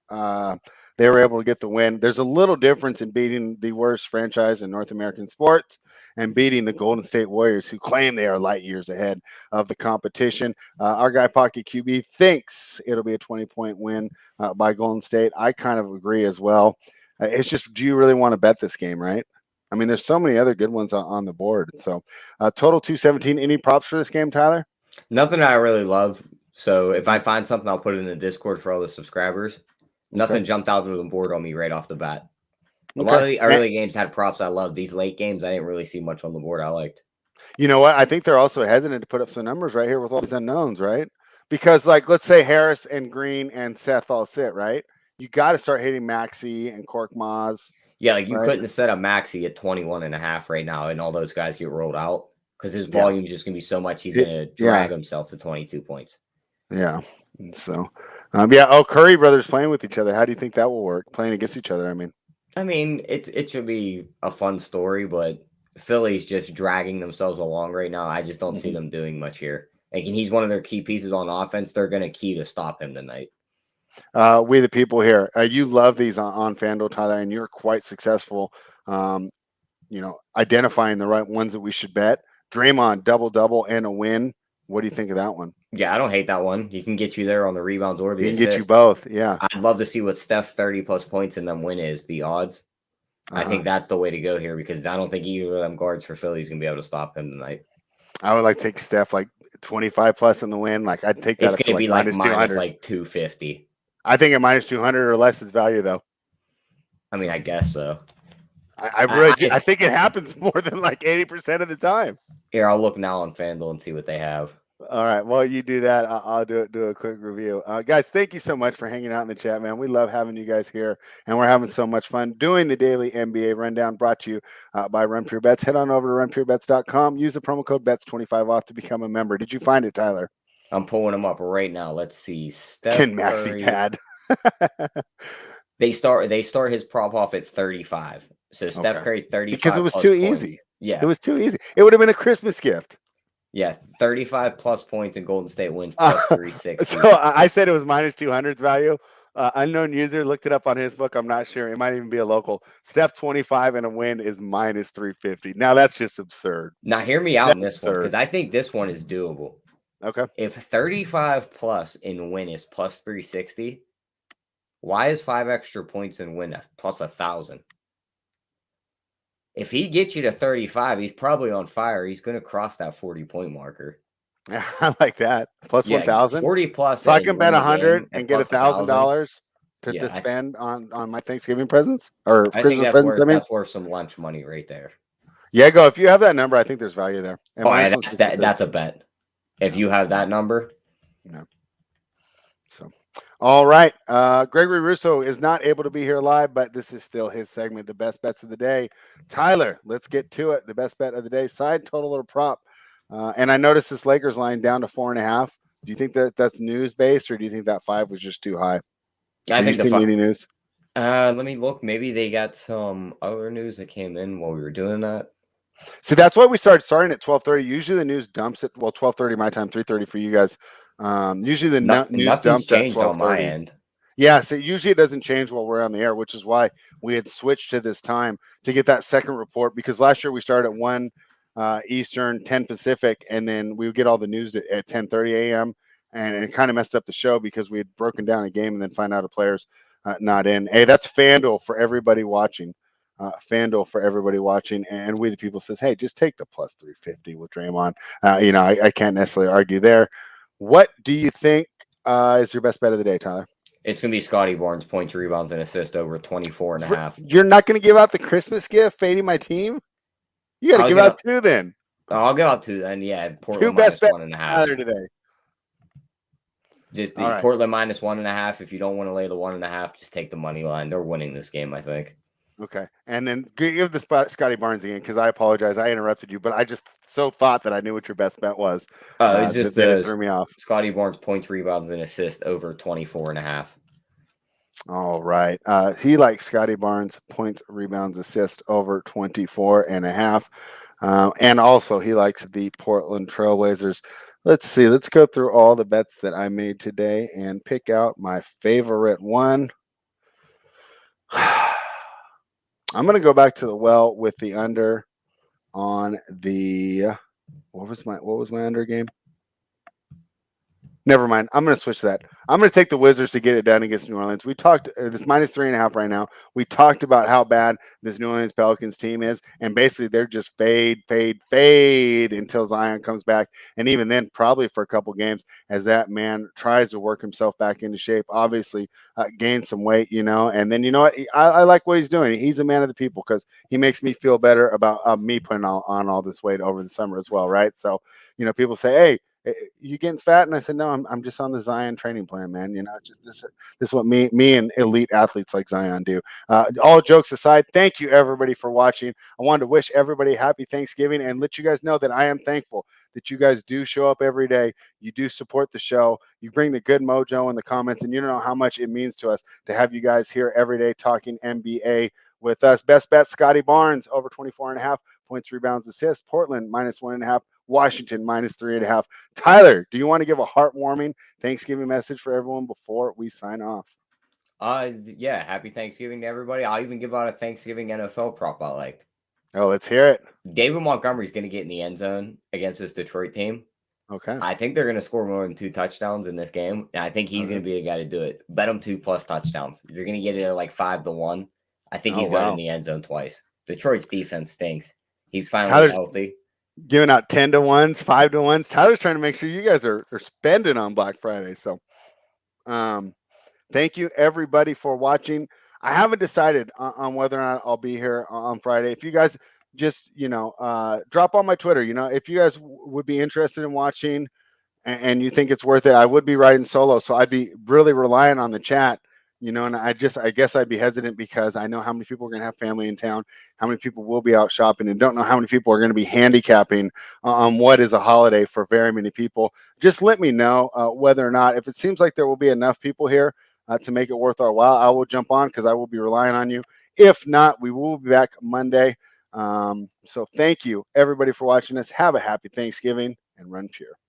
they were able to get the win. There's a little difference in beating the worst franchise in North American sports and beating the Golden State Warriors, who claim they are light years ahead of the competition. Our guy Pocket QB thinks it'll be a 20-point win by Golden State. I kind of agree as well. It's just, do you really want to bet this game, right? I mean, there's so many other good ones on the board. So total 217. Any props for this game, Tyler? Nothing I really love. So if I find something, I'll put it in the Discord for all the subscribers. Nothing jumped out of the board on me right off the bat. A lot of the early games had props I loved. These late games, I didn't really see much on the board I liked. You know what? I think they're also hesitant to put up some numbers right here with all these unknowns, right? Because, like, let's say Harris and Green and Seth all sit, right? You got to start hitting Maxey and Cork Maz. Yeah, like you right? couldn't set up Maxi at 21.5 right now, and all those guys get rolled out because his Yeah. volume is just gonna be so much. He's gonna drag himself to 22 points. Yeah. And so, yeah. Oh, Curry brothers playing with each other. How do you think that will work? Playing against each other. I mean, it should be a fun story, but Philly's just dragging themselves along right now. I just don't see them doing much here. Like, and he's one of their key pieces on offense. They're gonna key to stop him tonight. We the people here. You love these on FanDuel, Tyler, and you're quite successful. Identifying the right ones that we should bet. Draymond double and a win. What do you think of that one? Yeah, I don't hate that one. He can get you there on the rebounds or the He can assists. get you both. Yeah, I'd love to see what Steph 30+ points and then win is the odds. I think that's the way to go here because I don't think either of them guards for Philly is gonna be able to stop him tonight. I would like to take Steph like 25 plus in the win. Like I'd take that. It's gonna be like minus 200. like 250. I think at minus 200 or less is value though. I mean, I guess so. I think it happens more than like 80% of the time. Here, I'll look now on FanDuel and see what they have. All right. Well, you do that. I'll do a quick review. Guys, thank you so much for hanging out in the chat, man. We love having you guys here, and we're having so much fun doing the daily NBA rundown brought to you by Run Pure Bets. Head on over to runpurebets.com. Use the promo code BETS25 off to become a member. Did you find it, Tyler? I'm pulling them up right now. Let's see. Steph Ken Maxey pad. They start his prop off at 35. So Steph Curry 35 because it was too points. easy. Yeah, it was too easy. It would have been a Christmas gift. Yeah, 35+ points and Golden State wins plus 360. So I said it was minus 200 value. Unknown user looked it up on his book. I'm not sure. It might even be a local. Steph 25 and a win is minus 350. Now that's just absurd. Now hear me out in this one because I think this one is doable. Okay. If 35 plus in win is plus 360, why is 5 extra points in win plus 1,000? If he gets you to 35, he's probably on fire. He's going to cross that 40-point marker. Yeah, I like that. Plus 1,000. 40 plus. So I can bet 100 and get $1,000 to spend on my Thanksgiving presents or I Christmas think that's presents. that's worth some lunch money right there. Yeah, go. If you have that number, I think there's value there. That's a bet. If you have that number. No. So. All right. Gregory Russo is not able to be here live, but this is still his segment, the best bets of the day. Tyler, let's get to it. The best bet of the day, side total or prop. And I noticed this Lakers line down to 4.5. Do you think that's news based, or do you think that 5 was just too high? I think the any news. Let me look. Maybe they got some other news that came in while we were doing that. See, that's why we starting at 12:30. Usually the news dumps at 12:30 my time, 3:30 for you guys. Usually the news dumps changed at 12:30. on my end. Yeah, so usually it doesn't change while we're on the air, which is why we had switched to this time to get that second report. Because last year we started at 1 Eastern, 10 Pacific, and then we would get all the news at 10:30 a.m. And it kind of messed up the show because we had broken down a game and then find out a player's not in. Hey, that's FanDuel for everybody watching. FanDuel for everybody watching, and we the people says, hey, just take the plus 350 with Draymond. I can't necessarily argue there. What do you think is your best bet of the day, Tyler? It's going to be Scotty Barnes, points, rebounds, and assists over 24.5. You're not going to give out the Christmas gift, fading my team? You got to give out 2 then. I'll give out 2 then. Yeah, Portland 2 best minus 1.5 today. Just the Portland minus 1.5. If you don't want to lay the 1.5, just take the money line. They're winning this game, I think. Okay, and then give the spot Scotty Barnes again because I apologize. I interrupted you, but I just so thought that I knew what your best bet was. It's just that it threw me off. Scotty Barnes points, rebounds, and assists over 24.5. All right. He likes Scotty Barnes points, rebounds, assist over 24.5. And also he likes the Portland Trailblazers. Let's see. Let's go through all the bets that I made today and pick out my favorite one. I'm going to go back to the well with the under on the what was my under game? Never mind. I'm going to switch that. I'm going to take the Wizards to get it done against New Orleans. We talked, it's minus 3.5 right now. We talked about how bad this New Orleans Pelicans team is, and basically they're just fade until Zion comes back, and even then probably for a couple games as that man tries to work himself back into shape, obviously gain some weight, and then you know what? I like what he's doing. He's a man of the people because he makes me feel better about me putting on all this weight over the summer as well, right? So, people say, hey, You getting fat? And I said, no, I'm just on the Zion training plan, man. You know, just this is what me and elite athletes like Zion do. All jokes aside, thank you everybody for watching. I wanted to wish everybody happy Thanksgiving and let you guys know that I am thankful that you guys do show up every day. You do support the show. You bring the good mojo in the comments, and you don't know how much it means to us to have you guys here every day talking NBA with us. Best bet, Scotty Barnes, over 24.5 points, rebounds, assists. Portland, -1.5. Washington, -3.5. Tyler, do you want to give a heartwarming Thanksgiving message for everyone before we sign off? Yeah, happy Thanksgiving to everybody. I'll even give out a Thanksgiving NFL prop I liked. Oh, let's hear it. David Montgomery's going to get in the end zone against this Detroit team. Okay. I think they're going to score more than 2 touchdowns in this game, and I think he's going to be the guy to do it. Bet him 2+ touchdowns. You're going to get it at like 5-1. I think he's got in the end zone twice. Detroit's defense stinks. He's finally healthy. Giving out 10-1s, 5-1s. Tyler's trying to make sure you guys are spending on Black Friday. So, thank you everybody for watching. I haven't decided on whether or not I'll be here on Friday. If you guys just, drop on my Twitter, if you guys would be interested in watching and you think it's worth it, I would be riding solo. So I'd be really relying on the chat, and I guess I'd be hesitant because I know how many people are going to have family in town, how many people will be out shopping, and don't know how many people are going to be handicapping on what is a holiday for very many people. Just let me know whether or not, if it seems like there will be enough people here to make it worth our while, I will jump on because I will be relying on you. If not, we will be back Monday. So thank you everybody for watching us. Have a happy Thanksgiving and run pure.